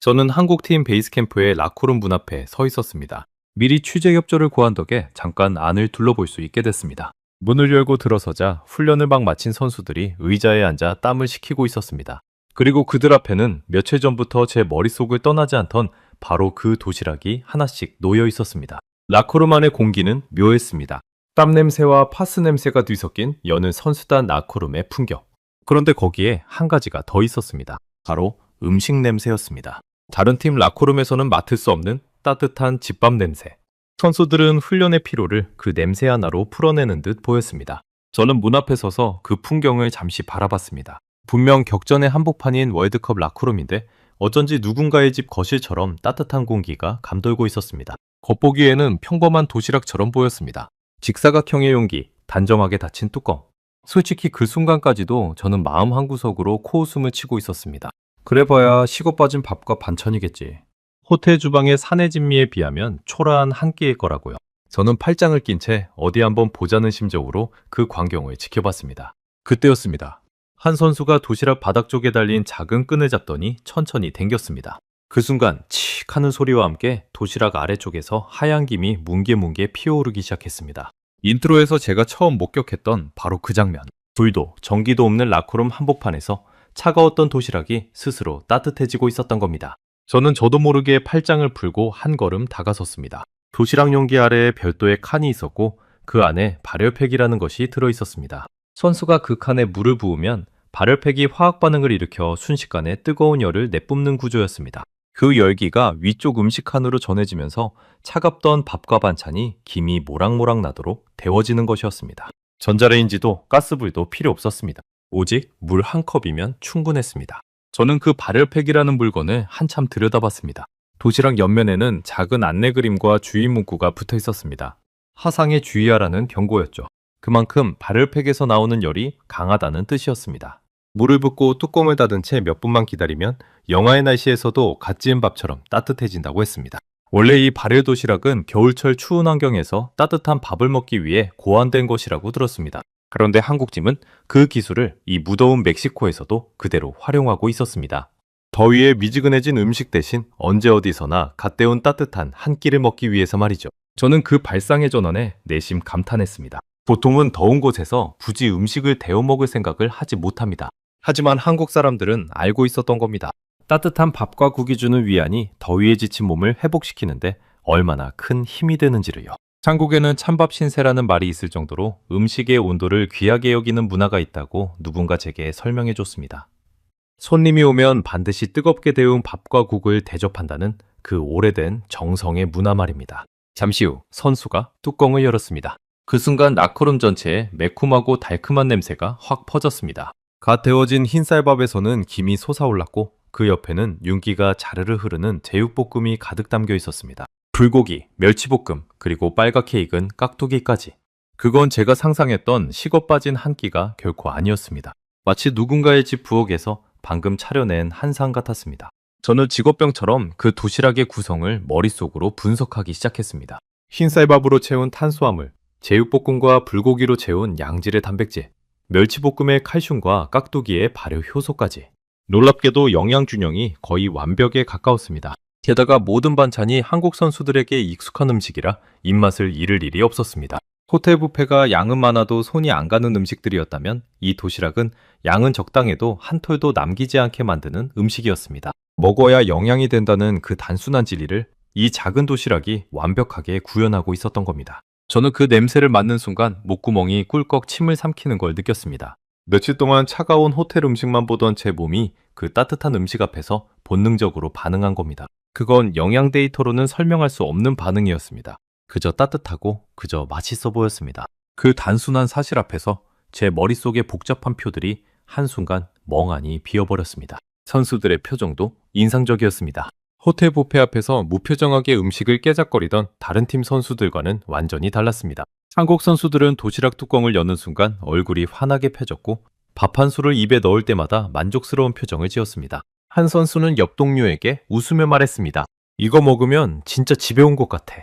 저는 한국팀 베이스 캠프의 라커룸 문 앞에 서 있었습니다. 미리 취재 협조를 구한 덕에 잠깐 안을 둘러볼 수 있게 됐습니다. 문을 열고 들어서자 훈련을 막 마친 선수들이 의자에 앉아 땀을 식히고 있었습니다. 그리고 그들 앞에는 며칠 전부터 제 머릿속을 떠나지 않던 바로 그 도시락이 하나씩 놓여 있었습니다. 라커룸 안의 공기는 묘했습니다. 땀 냄새와 파스 냄새가 뒤섞인 여느 선수단 라커룸의 풍경. 그런데 거기에 한 가지가 더 있었습니다. 바로 음식 냄새였습니다. 다른 팀 라커룸에서는 맡을 수 없는 따뜻한 집밥 냄새. 선수들은 훈련의 피로를 그 냄새 하나로 풀어내는 듯 보였습니다. 저는 문 앞에 서서 그 풍경을 잠시 바라봤습니다. 분명 격전의 한복판인 월드컵 라커룸인데 어쩐지 누군가의 집 거실처럼 따뜻한 공기가 감돌고 있었습니다. 겉보기에는 평범한 도시락처럼 보였습니다. 직사각형의 용기, 단정하게 닫힌 뚜껑. 솔직히 그 순간까지도 저는 마음 한구석으로 코웃음을 치고 있었습니다. 그래봐야 식어 빠진 밥과 반찬이겠지. 호텔 주방의 사내 진미에 비하면 초라한 한 끼일 거라고요. 저는 팔짱을 낀 채 어디 한번 보자는 심정으로 그 광경을 지켜봤습니다. 그때였습니다. 한 선수가 도시락 바닥 쪽에 달린 작은 끈을 잡더니 천천히 당겼습니다. 그 순간 칙 하는 소리와 함께 도시락 아래쪽에서 하얀 김이 뭉게뭉게 피어오르기 시작했습니다. 인트로에서 제가 처음 목격했던 바로 그 장면. 불도 전기도 없는 라커룸 한복판에서 차가웠던 도시락이 스스로 따뜻해지고 있었던 겁니다. 저는 저도 모르게 팔짱을 풀고 한 걸음 다가섰습니다. 도시락 용기 아래에 별도의 칸이 있었고 그 안에 발열팩이라는 것이 들어있었습니다. 선수가 그 칸에 물을 부으면 발열팩이 화학 반응을 일으켜 순식간에 뜨거운 열을 내뿜는 구조였습니다. 그 열기가 위쪽 음식 칸으로 전해지면서 차갑던 밥과 반찬이 김이 모락모락 나도록 데워지는 것이었습니다. 전자레인지도 가스불도 필요 없었습니다. 오직 물 한 컵이면 충분했습니다. 저는 그 발열팩이라는 물건을 한참 들여다봤습니다. 도시락 옆면에는 작은 안내 그림과 주의 문구가 붙어 있었습니다. 화상에 주의하라는 경고였죠. 그만큼 발열팩에서 나오는 열이 강하다는 뜻이었습니다. 물을 붓고 뚜껑을 닫은 채 몇 분만 기다리면 영하의 날씨에서도 갓 지은 밥처럼 따뜻해진다고 했습니다. 원래 이 발열 도시락은 겨울철 추운 환경에서 따뜻한 밥을 먹기 위해 고안된 것이라고 들었습니다. 그런데 한국찜은 그 기술을 이 무더운 멕시코에서도 그대로 활용하고 있었습니다. 더위에 미지근해진 음식 대신 언제 어디서나 갓 데운 따뜻한 한 끼를 먹기 위해서 말이죠. 저는 그 발상의 전환에 내심 감탄했습니다. 보통은 더운 곳에서 굳이 음식을 데워 먹을 생각을 하지 못합니다. 하지만 한국 사람들은 알고 있었던 겁니다. 따뜻한 밥과 국이 주는 위안이 더위에 지친 몸을 회복시키는데 얼마나 큰 힘이 되는지를요. 한국에는 찬밥 신세라는 말이 있을 정도로 음식의 온도를 귀하게 여기는 문화가 있다고 누군가 제게 설명해 줬습니다. 손님이 오면 반드시 뜨겁게 데운 밥과 국을 대접한다는 그 오래된 정성의 문화 말입니다. 잠시 후 선수가 뚜껑을 열었습니다. 그 순간 라커룸 전체에 매콤하고 달큼한 냄새가 확 퍼졌습니다. 갓 데워진 흰쌀밥에서는 김이 솟아올랐고 그 옆에는 윤기가 자르르 흐르는 제육볶음이 가득 담겨 있었습니다. 불고기, 멸치볶음, 그리고 빨갛 케익은 깍두기까지. 그건 제가 상상했던 식어 빠진 한 끼가 결코 아니었습니다. 마치 누군가의 집 부엌에서 방금 차려낸 한상 같았습니다. 저는 직업병처럼 그 도시락의 구성을 머릿속으로 분석하기 시작했습니다. 흰쌀밥으로 채운 탄수화물, 제육볶음과 불고기로 채운 양질의 단백질, 멸치볶음의 칼슘과 깍두기의 발효 효소까지. 놀랍게도 영양균형이 거의 완벽에 가까웠습니다. 게다가 모든 반찬이 한국 선수들에게 익숙한 음식이라 입맛을 잃을 일이 없었습니다. 호텔 뷔페가 양은 많아도 손이 안 가는 음식들이었다면 이 도시락은 양은 적당해도 한 톨도 남기지 않게 만드는 음식이었습니다. 먹어야 영양이 된다는 그 단순한 진리를 이 작은 도시락이 완벽하게 구현하고 있었던 겁니다. 저는 그 냄새를 맡는 순간 목구멍이 꿀꺽 침을 삼키는 걸 느꼈습니다. 며칠 동안 차가운 호텔 음식만 보던 제 몸이 그 따뜻한 음식 앞에서 본능적으로 반응한 겁니다. 그건 영양 데이터로는 설명할 수 없는 반응이었습니다. 그저 따뜻하고 그저 맛있어 보였습니다. 그 단순한 사실 앞에서 제 머릿속의 복잡한 표들이 한순간 멍하니 비어버렸습니다. 선수들의 표정도 인상적이었습니다. 호텔 뷔페 앞에서 무표정하게 음식을 깨작거리던 다른 팀 선수들과는 완전히 달랐습니다. 한국 선수들은 도시락 뚜껑을 여는 순간 얼굴이 환하게 펴졌고 밥 한 술을 입에 넣을 때마다 만족스러운 표정을 지었습니다. 한 선수는 옆 동료에게 웃으며 말했습니다. 이거 먹으면 진짜 집에 온 것 같아.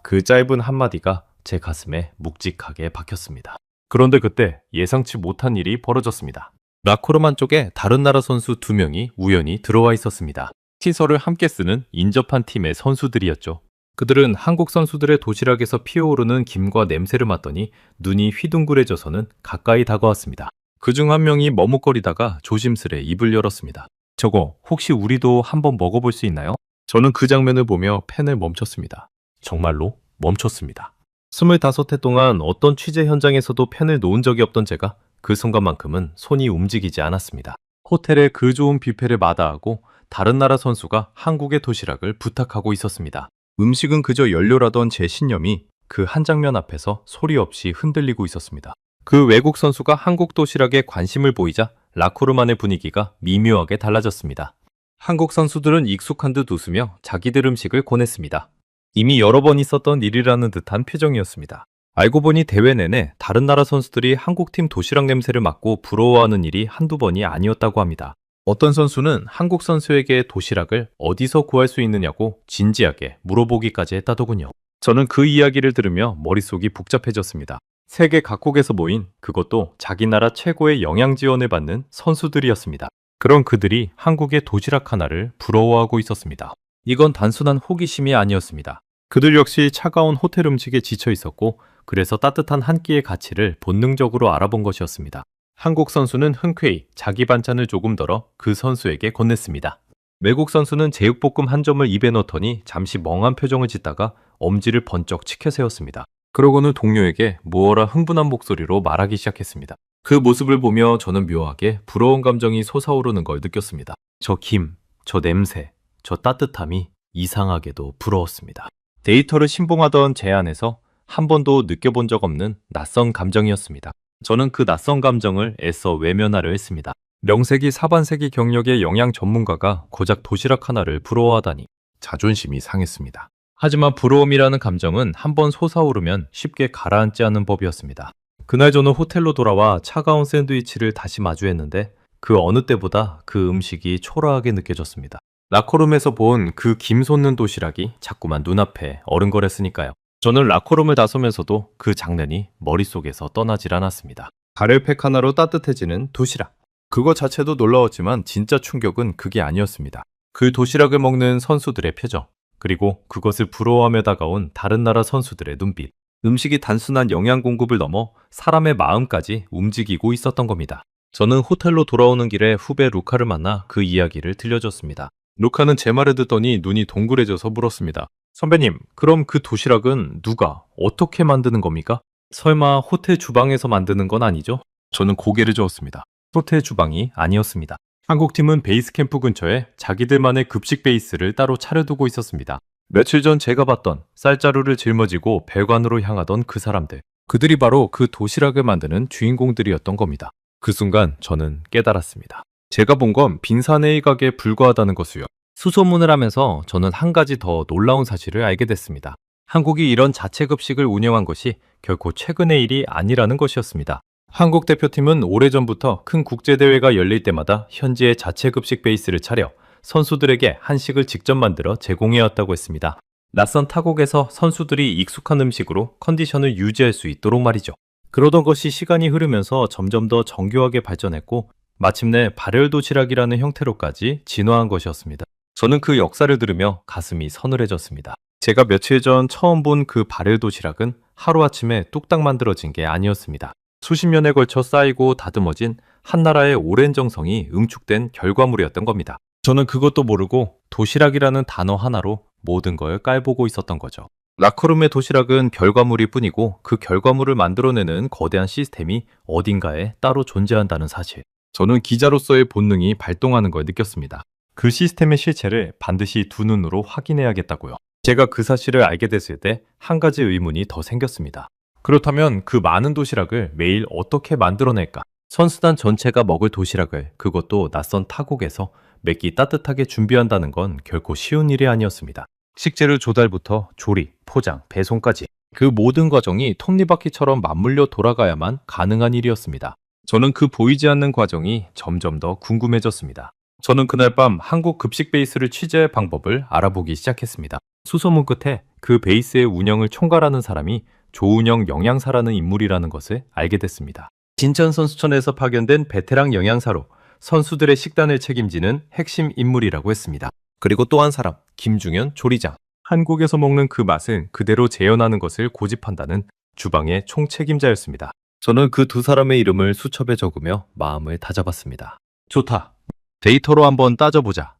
그 짧은 한마디가 제 가슴에 묵직하게 박혔습니다. 그런데 그때 예상치 못한 일이 벌어졌습니다. 라커룸 안쪽에 다른 나라 선수 2명이 우연히 들어와 있었습니다. 시설을 함께 쓰는 인접한 팀의 선수들이었죠. 그들은 한국 선수들의 도시락에서 피어오르는 김과 냄새를 맡더니 눈이 휘둥그레져서는 가까이 다가왔습니다. 그중 한 명이 머뭇거리다가 조심스레 입을 열었습니다. 저거 혹시 우리도 한번 먹어볼 수 있나요? 저는 그 장면을 보며 펜을 멈췄습니다. 정말로 멈췄습니다. 25회 동안 어떤 취재 현장에서도 펜을 놓은 적이 없던 제가 그 순간만큼은 손이 움직이지 않았습니다. 호텔의 그 좋은 뷔페를 마다하고 다른 나라 선수가 한국의 도시락을 부탁하고 있었습니다. 음식은 그저 연료라던 제 신념이 그 한 장면 앞에서 소리 없이 흔들리고 있었습니다. 그 외국 선수가 한국 도시락에 관심을 보이자 라커룸 안의 분위기가 미묘하게 달라졌습니다. 한국 선수들은 익숙한 듯 웃으며 자기들 음식을 권했습니다. 이미 여러 번 있었던 일이라는 듯한 표정이었습니다. 알고 보니 대회 내내 다른 나라 선수들이 한국팀 도시락 냄새를 맡고 부러워하는 일이 한두 번이 아니었다고 합니다. 어떤 선수는 한국 선수에게 도시락을 어디서 구할 수 있느냐고 진지하게 물어보기까지 했다더군요. 저는 그 이야기를 들으며 머릿속이 복잡해졌습니다. 세계 각국에서 모인, 그것도 자기 나라 최고의 영양 지원을 받는 선수들이었습니다. 그런 그들이 한국의 도시락 하나를 부러워하고 있었습니다. 이건 단순한 호기심이 아니었습니다. 그들 역시 차가운 호텔 음식에 지쳐 있었고, 그래서 따뜻한 한 끼의 가치를 본능적으로 알아본 것이었습니다. 한국 선수는 흔쾌히 자기 반찬을 조금 덜어 그 선수에게 건넸습니다. 외국 선수는 제육볶음 한 점을 입에 넣더니 잠시 멍한 표정을 짓다가 엄지를 번쩍 치켜 세웠습니다. 그러고는 동료에게 무어라 흥분한 목소리로 말하기 시작했습니다. 그 모습을 보며 저는 묘하게 부러운 감정이 솟아오르는 걸 느꼈습니다. 저 김, 저 냄새, 저 따뜻함이 이상하게도 부러웠습니다. 데이터를 신봉하던 제 안에서 한 번도 느껴본 적 없는 낯선 감정이었습니다. 저는 그 낯선 감정을 애써 외면하려 했습니다. 명세기 사반세기 경력의 영양 전문가가 고작 도시락 하나를 부러워하다니 자존심이 상했습니다. 하지만 부러움이라는 감정은 한번 솟아오르면 쉽게 가라앉지 않는 법이었습니다. 그날 저는 호텔로 돌아와 차가운 샌드위치를 다시 마주했는데 그 어느 때보다 그 음식이 초라하게 느껴졌습니다. 라커룸에서 본 그 김 솟는 도시락이 자꾸만 눈앞에 어른거렸으니까요. 저는 라커룸을 나서면서도 그 장면이 머릿속에서 떠나질 않았습니다. 가래팩 하나로 따뜻해지는 도시락. 그거 자체도 놀라웠지만 진짜 충격은 그게 아니었습니다. 그 도시락을 먹는 선수들의 표정, 그리고 그것을 부러워하며 다가온 다른 나라 선수들의 눈빛. 음식이 단순한 영양 공급을 넘어 사람의 마음까지 움직이고 있었던 겁니다. 저는 호텔로 돌아오는 길에 후배 루카를 만나 그 이야기를 들려줬습니다. 루카는 제 말을 듣더니 눈이 동그래져서 물었습니다. 선배님, 그럼 그 도시락은 누가, 어떻게 만드는 겁니까? 설마 호텔 주방에서 만드는 건 아니죠? 저는 고개를 저었습니다. 호텔 주방이 아니었습니다. 한국팀은 베이스 캠프 근처에 자기들만의 급식 베이스를 따로 차려두고 있었습니다. 며칠 전 제가 봤던 쌀자루를 짊어지고 배관으로 향하던 그 사람들. 그들이 바로 그 도시락을 만드는 주인공들이었던 겁니다. 그 순간 저는 깨달았습니다. 제가 본 건 빈사내 일각에 불과하다는 것을요. 수소문을 하면서 저는 한 가지 더 놀라운 사실을 알게 됐습니다. 한국이 이런 자체 급식을 운영한 것이 결코 최근의 일이 아니라는 것이었습니다. 한국 대표팀은 오래전부터 큰 국제대회가 열릴 때마다 현지의 자체 급식 베이스를 차려 선수들에게 한식을 직접 만들어 제공해왔다고 했습니다. 낯선 타국에서 선수들이 익숙한 음식으로 컨디션을 유지할 수 있도록 말이죠. 그러던 것이 시간이 흐르면서 점점 더 정교하게 발전했고 마침내 발열 도시락이라는 형태로까지 진화한 것이었습니다. 저는 그 역사를 들으며 가슴이 서늘해졌습니다. 제가 며칠 전 처음 본 그 발열 도시락은 하루아침에 뚝딱 만들어진 게 아니었습니다. 수십 년에 걸쳐 쌓이고 다듬어진 한 나라의 오랜 정성이 응축된 결과물이었던 겁니다. 저는 그것도 모르고 도시락이라는 단어 하나로 모든 걸 깔보고 있었던 거죠. 라커룸의 도시락은 결과물일 뿐이고 그 결과물을 만들어내는 거대한 시스템이 어딘가에 따로 존재한다는 사실. 저는 기자로서의 본능이 발동하는 걸 느꼈습니다. 그 시스템의 실체를 반드시 두 눈으로 확인해야겠다고요. 제가 그 사실을 알게 됐을 때 한 가지 의문이 더 생겼습니다. 그렇다면 그 많은 도시락을 매일 어떻게 만들어낼까? 선수단 전체가 먹을 도시락을, 그것도 낯선 타국에서 몇 끼 따뜻하게 준비한다는 건 결코 쉬운 일이 아니었습니다. 식재료 조달부터 조리, 포장, 배송까지 그 모든 과정이 톱니바퀴처럼 맞물려 돌아가야만 가능한 일이었습니다. 저는 그 보이지 않는 과정이 점점 더 궁금해졌습니다. 저는 그날 밤 한국 급식 베이스를 취재할 방법을 알아보기 시작했습니다. 수소문 끝에 그 베이스의 운영을 총괄하는 사람이 조은영 영양사라는 인물이라는 것을 알게 됐습니다. 진천 선수촌에서 파견된 베테랑 영양사로 선수들의 식단을 책임지는 핵심 인물이라고 했습니다. 그리고 또 한 사람, 김중현 조리장. 한국에서 먹는 그 맛을 그대로 재현하는 것을 고집한다는 주방의 총책임자였습니다. 저는 그 두 사람의 이름을 수첩에 적으며 마음을 다잡았습니다. 좋다. 데이터로 한번 따져보자.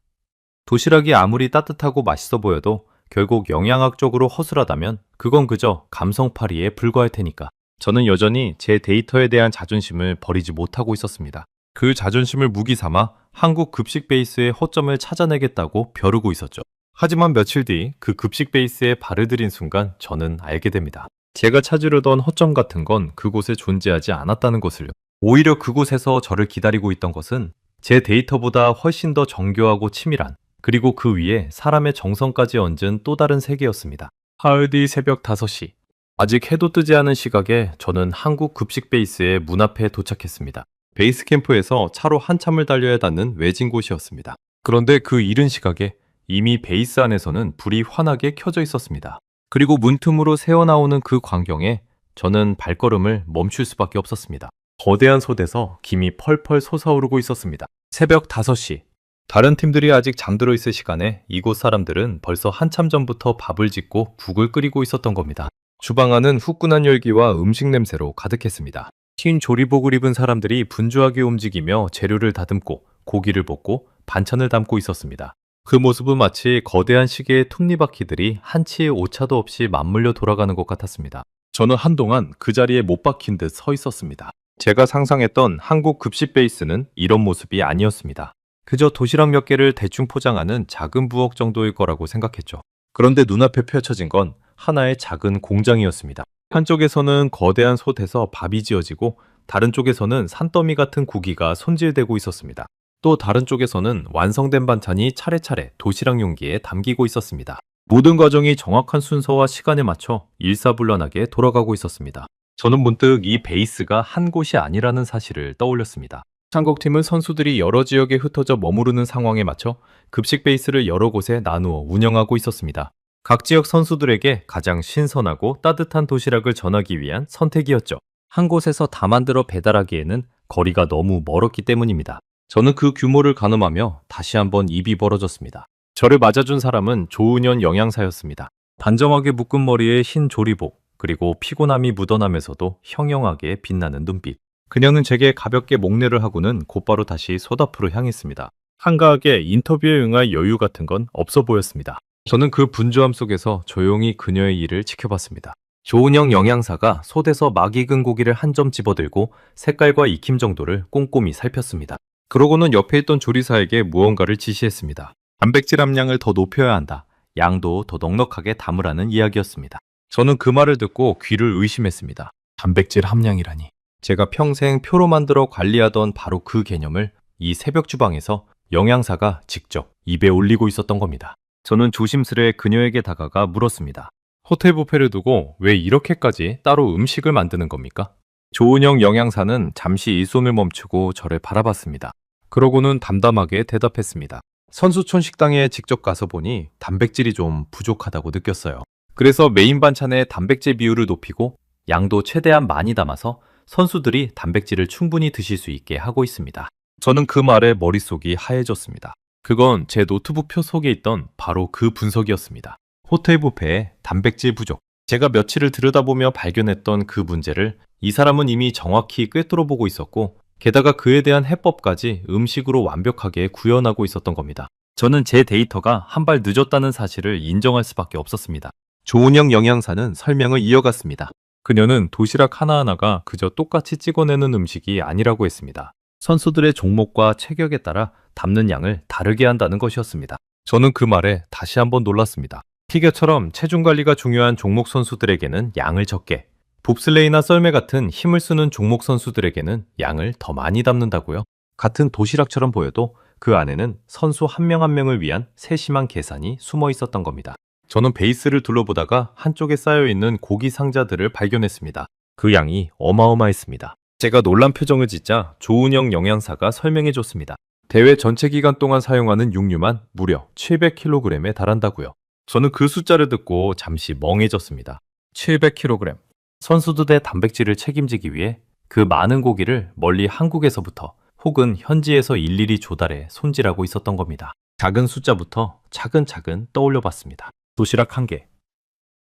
도시락이 아무리 따뜻하고 맛있어 보여도 결국 영양학적으로 허술하다면 그건 그저 감성파리에 불과할 테니까. 저는 여전히 제 데이터에 대한 자존심을 버리지 못하고 있었습니다. 그 자존심을 무기 삼아 한국 급식 베이스의 허점을 찾아내겠다고 벼르고 있었죠. 하지만 며칠 뒤 그 급식 베이스에 발을 들인 순간 저는 알게 됩니다. 제가 찾으려던 허점 같은 건 그곳에 존재하지 않았다는 것을요. 오히려 그곳에서 저를 기다리고 있던 것은 제 데이터보다 훨씬 더 정교하고 치밀한, 그리고 그 위에 사람의 정성까지 얹은 또 다른 세계였습니다. 가을 뒤 새벽 5시. 아직 해도 뜨지 않은 시각에 저는 한국 급식 베이스의 문 앞에 도착했습니다. 베이스 캠프에서 차로 한참을 달려야 닿는 외진 곳이었습니다. 그런데 그 이른 시각에 이미 베이스 안에서는 불이 환하게 켜져 있었습니다. 그리고 문틈으로 새어나오는 그 광경에 저는 발걸음을 멈출 수밖에 없었습니다. 거대한 솥에서 김이 펄펄 솟아오르고 있었습니다. 새벽 5시. 다른 팀들이 아직 잠들어 있을 시간에 이곳 사람들은 벌써 한참 전부터 밥을 짓고 국을 끓이고 있었던 겁니다. 주방 안은 후끈한 열기와 음식 냄새로 가득했습니다. 흰 조리복을 입은 사람들이 분주하게 움직이며 재료를 다듬고 고기를 볶고 반찬을 담고 있었습니다. 그 모습은 마치 거대한 시계의 톱니바퀴들이 한치의 오차도 없이 맞물려 돌아가는 것 같았습니다. 저는 한동안 그 자리에 못 박힌 듯 서 있었습니다. 제가 상상했던 한국 급식 베이스는 이런 모습이 아니었습니다. 그저 도시락 몇 개를 대충 포장하는 작은 부엌 정도일 거라고 생각했죠. 그런데 눈앞에 펼쳐진 건 하나의 작은 공장이었습니다. 한쪽에서는 거대한 솥에서 밥이 지어지고 다른 쪽에서는 산더미 같은 고기가 손질되고 있었습니다. 또 다른 쪽에서는 완성된 반찬이 차례차례 도시락 용기에 담기고 있었습니다. 모든 과정이 정확한 순서와 시간에 맞춰 일사불란하게 돌아가고 있었습니다. 저는 문득 이 베이스가 한 곳이 아니라는 사실을 떠올렸습니다. 한국팀은 선수들이 여러 지역에 흩어져 머무르는 상황에 맞춰 급식 베이스를 여러 곳에 나누어 운영하고 있었습니다. 각 지역 선수들에게 가장 신선하고 따뜻한 도시락을 전하기 위한 선택이었죠. 한 곳에서 다 만들어 배달하기에는 거리가 너무 멀었기 때문입니다. 저는 그 규모를 가늠하며 다시 한번 입이 벌어졌습니다. 저를 맞아준 사람은 조은현 영양사였습니다. 단정하게 묶은 머리에 흰 조리복, 그리고 피곤함이 묻어나면서도 형형하게 빛나는 눈빛. 그녀는 제게 가볍게 목례를 하고는 곧바로 다시 솥 앞으로 향했습니다. 한가하게 인터뷰에 응할 여유 같은 건 없어 보였습니다. 저는 그 분주함 속에서 조용히 그녀의 일을 지켜봤습니다. 조은영 영양사가 솥에서 막 익은 고기를 한 점 집어들고 색깔과 익힘 정도를 꼼꼼히 살폈습니다. 그러고는 옆에 있던 조리사에게 무언가를 지시했습니다. 단백질 함량을 더 높여야 한다. 양도 더 넉넉하게 담으라는 이야기였습니다. 저는 그 말을 듣고 귀를 의심했습니다. 단백질 함량이라니. 제가 평생 표로 만들어 관리하던 바로 그 개념을 이 새벽 주방에서 영양사가 직접 입에 올리고 있었던 겁니다. 저는 조심스레 그녀에게 다가가 물었습니다. 호텔 뷔페를 두고 왜 이렇게까지 따로 음식을 만드는 겁니까? 조은영 영양사는 잠시 일손을 멈추고 저를 바라봤습니다. 그러고는 담담하게 대답했습니다. 선수촌 식당에 직접 가서 보니 단백질이 좀 부족하다고 느꼈어요. 그래서 메인 반찬의 단백질 비율을 높이고 양도 최대한 많이 담아서 선수들이 단백질을 충분히 드실 수 있게 하고 있습니다. 저는 그 말에 머릿속이 하얘졌습니다. 그건 제 노트북 표 속에 있던 바로 그 분석이었습니다. 호텔 뷔페의 단백질 부족. 제가 며칠을 들여다보며 발견했던 그 문제를 이 사람은 이미 정확히 꿰뚫어보고 있었고, 게다가 그에 대한 해법까지 음식으로 완벽하게 구현하고 있었던 겁니다. 저는 제 데이터가 한 발 늦었다는 사실을 인정할 수밖에 없었습니다. 조은영 영양사는 설명을 이어갔습니다. 그녀는 도시락 하나하나가 그저 똑같이 찍어내는 음식이 아니라고 했습니다. 선수들의 종목과 체격에 따라 담는 양을 다르게 한다는 것이었습니다. 저는 그 말에 다시 한번 놀랐습니다. 피겨처럼 체중 관리가 중요한 종목 선수들에게는 양을 적게, 봅슬레이나 썰매 같은 힘을 쓰는 종목 선수들에게는 양을 더 많이 담는다고요? 같은 도시락처럼 보여도 그 안에는 선수 한 명 한 명을 위한 세심한 계산이 숨어 있었던 겁니다. 저는 베이스를 둘러보다가 한쪽에 쌓여있는 고기 상자들을 발견했습니다. 그 양이 어마어마했습니다. 제가 놀란 표정을 짓자 조은영 영양사가 설명해줬습니다. 대회 전체 기간 동안 사용하는 육류만 무려 700kg에 달한다고요. 저는 그 숫자를 듣고 잠시 멍해졌습니다. 700kg. 선수들의 단백질을 책임지기 위해 그 많은 고기를 멀리 한국에서부터 혹은 현지에서 일일이 조달해 손질하고 있었던 겁니다. 작은 숫자부터 차근차근 떠올려 봤습니다. 도시락 1개.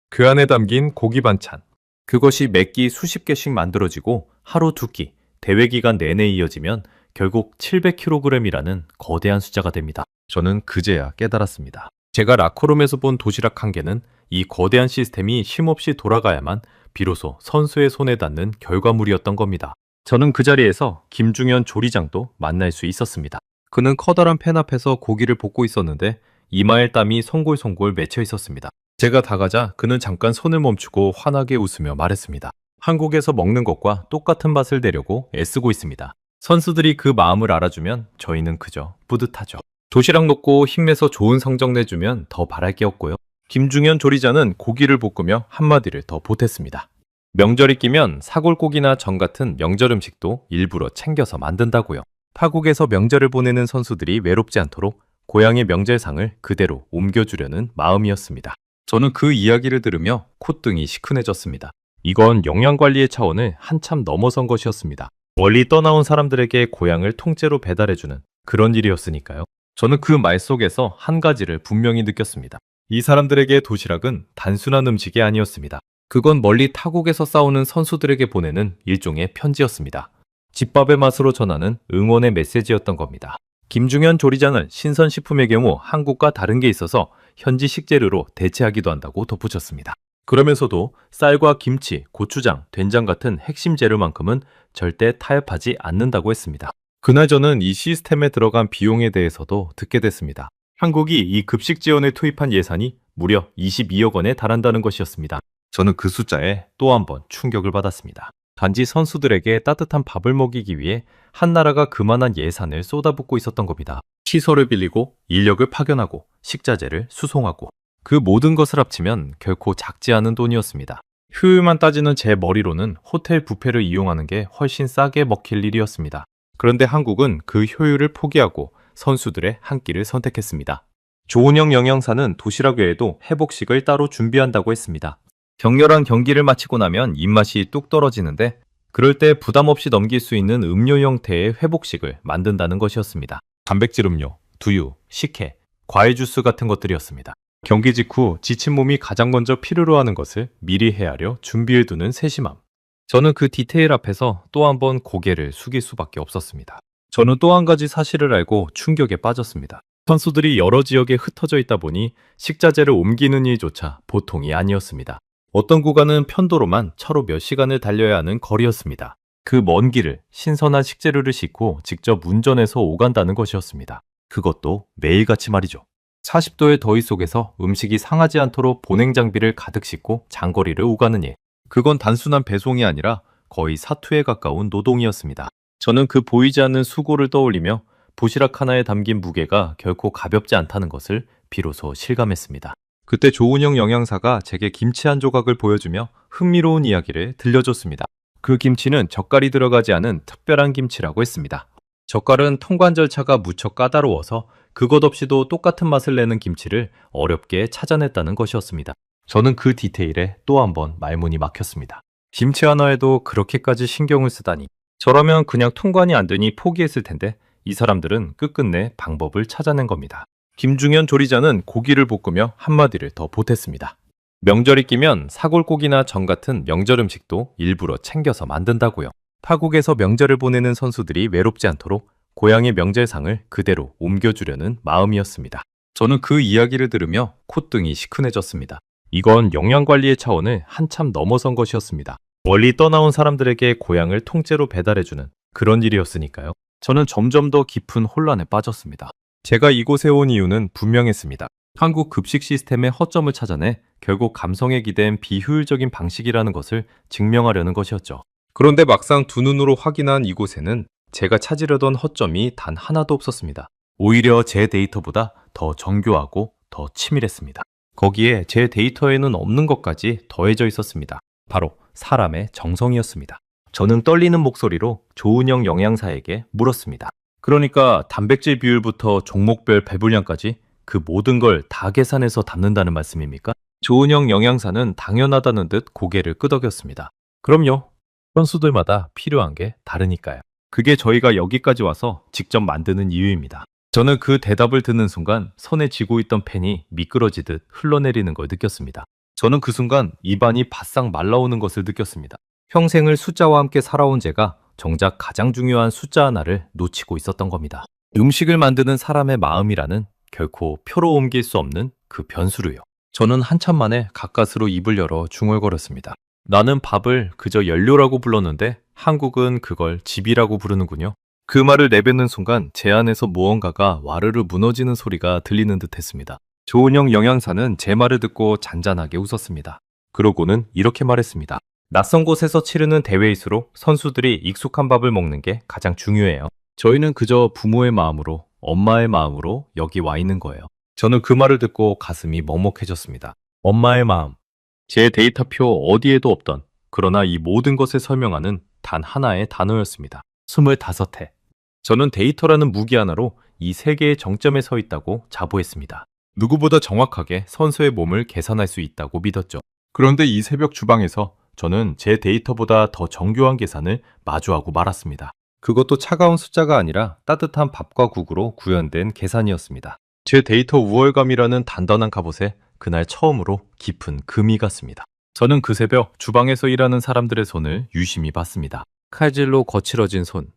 그 안에 담긴 고기 반찬. 그것이 몇 끼 수십 개씩 만들어지고 하루 2끼, 대회 기간 내내 이어지면 결국 700kg이라는 거대한 숫자가 됩니다. 저는 그제야 깨달았습니다. 제가 라커룸에서 본 도시락 1개는 이 거대한 시스템이 쉼없이 돌아가야만 비로소 선수의 손에 닿는 결과물이었던 겁니다. 저는 그 자리에서 김중현 조리장도 만날 수 있었습니다. 그는 커다란 팬 앞에서 고기를 볶고 있었는데 이마에 땀이 송골송골 맺혀 있었습니다. 제가 다가자 그는 잠깐 손을 멈추고 환하게 웃으며 말했습니다. 한국에서 먹는 것과 똑같은 맛을 내려고 애쓰고 있습니다. 선수들이 그 마음을 알아주면 저희는 그저 뿌듯하죠. 도시락 놓고 힘내서 좋은 성적 내주면 더 바랄 게 없고요. 김중현 조리자는 고기를 볶으며 한마디를 더 보탰습니다. 명절이 끼면 사골국이나 전 같은 명절 음식도 일부러 챙겨서 만든다고요. 타국에서 명절을 보내는 선수들이 외롭지 않도록 고향의 명절상을 그대로 옮겨주려는 마음이었습니다. 저는 그 이야기를 들으며 콧등이 시큰해졌습니다. 이건 영양관리의 차원을 한참 넘어선 것이었습니다. 멀리 떠나온 사람들에게 고향을 통째로 배달해주는 그런 일이었으니까요. 저는 그 말 속에서 한 가지를 분명히 느꼈습니다. 이 사람들에게 도시락은 단순한 음식이 아니었습니다. 그건 멀리 타국에서 싸우는 선수들에게 보내는 일종의 편지였습니다. 집밥의 맛으로 전하는 응원의 메시지였던 겁니다. 김중현 조리장은 신선식품의 경우 한국과 다른 게 있어서 현지 식재료로 대체하기도 한다고 덧붙였습니다. 그러면서도 쌀과 김치, 고추장, 된장 같은 핵심 재료만큼은 절대 타협하지 않는다고 했습니다. 그날 저는 이 시스템에 들어간 비용에 대해서도 듣게 됐습니다. 한국이 이 급식 지원에 투입한 예산이 무려 22억 원에 달한다는 것이었습니다. 저는 그 숫자에 또 한 번 충격을 받았습니다. 단지 선수들에게 따뜻한 밥을 먹이기 위해 한 나라가 그만한 예산을 쏟아붓고 있었던 겁니다. 시설을 빌리고 인력을 파견하고 식자재를 수송하고 그 모든 것을 합치면 결코 작지 않은 돈이었습니다. 효율만 따지는 제 머리로는 호텔 뷔페를 이용하는 게 훨씬 싸게 먹힐 일이었습니다. 그런데 한국은 그 효율을 포기하고 선수들의 한 끼를 선택했습니다. 조은영 영양사는 도시락 외에도 회복식을 따로 준비한다고 했습니다. 격렬한 경기를 마치고 나면 입맛이 뚝 떨어지는데 그럴 때 부담 없이 넘길 수 있는 음료 형태의 회복식을 만든다는 것이었습니다. 단백질 음료, 두유, 식혜, 과일 주스 같은 것들이었습니다. 경기 직후 지친 몸이 가장 먼저 필요로 하는 것을 미리 헤아려 준비해두는 세심함. 저는 그 디테일 앞에서 또 한 번 고개를 숙일 수밖에 없었습니다. 저는 또 한 가지 사실을 알고 충격에 빠졌습니다. 선수들이 여러 지역에 흩어져 있다 보니 식자재를 옮기는 일조차 보통이 아니었습니다. 어떤 구간은 편도로만 차로 몇 시간을 달려야 하는 거리였습니다. 그 먼 길을 신선한 식재료를 싣고 직접 운전해서 오간다는 것이었습니다. 그것도 매일같이 말이죠. 40도의 더위 속에서 음식이 상하지 않도록 보냉 장비를 가득 싣고 장거리를 오가는 일. 그건 단순한 배송이 아니라 거의 사투에 가까운 노동이었습니다. 저는 그 보이지 않는 수고를 떠올리며 도시락 하나에 담긴 무게가 결코 가볍지 않다는 것을 비로소 실감했습니다. 그때 조은영 영양사가 제게 김치 한 조각을 보여주며 흥미로운 이야기를 들려줬습니다. 그 김치는 젓갈이 들어가지 않은 특별한 김치라고 했습니다. 젓갈은 통관 절차가 무척 까다로워서 그것 없이도 똑같은 맛을 내는 김치를 어렵게 찾아냈다는 것이었습니다. 저는 그 디테일에 또 한 번 말문이 막혔습니다. 김치 하나에도 그렇게까지 신경을 쓰다니. 저라면 그냥 통관이 안 되니 포기했을 텐데 이 사람들은 끝끝내 방법을 찾아낸 겁니다. 김중현 조리자는 고기를 볶으며 한마디를 더 보탰습니다. 명절이 끼면 사골국이나 전 같은 명절 음식도 일부러 챙겨서 만든다고요. 타국에서 명절을 보내는 선수들이 외롭지 않도록 고향의 명절상을 그대로 옮겨주려는 마음이었습니다. 저는 그 이야기를 들으며 콧등이 시큰해졌습니다. 이건 영양관리의 차원을 한참 넘어선 것이었습니다. 멀리 떠나온 사람들에게 고향을 통째로 배달해주는 그런 일이었으니까요. 저는 점점 더 깊은 혼란에 빠졌습니다. 제가 이곳에 온 이유는 분명했습니다. 한국 급식 시스템의 허점을 찾아내 결국 감성에 기댄 비효율적인 방식이라는 것을 증명하려는 것이었죠. 그런데 막상 두 눈으로 확인한 이곳에는 제가 찾으려던 허점이 단 하나도 없었습니다. 오히려 제 데이터보다 더 정교하고 더 치밀했습니다. 거기에 제 데이터에는 없는 것까지 더해져 있었습니다. 바로 사람의 정성이었습니다. 저는 떨리는 목소리로 조은영 영양사에게 물었습니다. 그러니까 단백질 비율부터 종목별 배분량까지 그 모든 걸 다 계산해서 담는다는 말씀입니까? 조은영 영양사는 당연하다는 듯 고개를 끄덕였습니다. 그럼요. 선수들마다 필요한 게 다르니까요. 그게 저희가 여기까지 와서 직접 만드는 이유입니다. 저는 그 대답을 듣는 순간 손에 쥐고 있던 펜이 미끄러지듯 흘러내리는 걸 느꼈습니다. 저는 그 순간 입안이 바싹 말라오는 것을 느꼈습니다. 평생을 숫자와 함께 살아온 제가 정작 가장 중요한 숫자 하나를 놓치고 있었던 겁니다. 음식을 만드는 사람의 마음이라는 결코 표로 옮길 수 없는 그 변수로요. 저는 한참 만에 가까스로 입을 열어 중얼거렸습니다. 나는 밥을 그저 연료라고 불렀는데 한국은 그걸 집이라고 부르는군요. 그 말을 내뱉는 순간 제 안에서 무언가가 와르르 무너지는 소리가 들리는 듯 했습니다. 조은영 영양사는 제 말을 듣고 잔잔하게 웃었습니다. 그러고는 이렇게 말했습니다. 낯선 곳에서 치르는 대회일수록 선수들이 익숙한 밥을 먹는 게 가장 중요해요. 저희는 그저 부모의 마음으로, 엄마의 마음으로 여기 와 있는 거예요. 저는 그 말을 듣고 가슴이 먹먹해졌습니다. 엄마의 마음. 제 데이터표 어디에도 없던, 그러나 이 모든 것을 설명하는 단 하나의 단어였습니다. 25회. 저는 데이터라는 무기 하나로 이 세계의 정점에 서 있다고 자부했습니다. 누구보다 정확하게 선수의 몸을 계산할 수 있다고 믿었죠. 그런데 이 새벽 주방에서 저는 제 데이터보다 더 정교한 계산을 마주하고 말았습니다. 그것도 차가운 숫자가 아니라 따뜻한 밥과 국으로 구현된 계산이었습니다. 제 데이터 우월감이라는 단단한 갑옷에 그날 처음으로 깊은 금이 갔습니다. 저는 그 새벽 주방에서 일하는 사람들의 손을 유심히 봤습니다. 칼질로 거칠어진 손,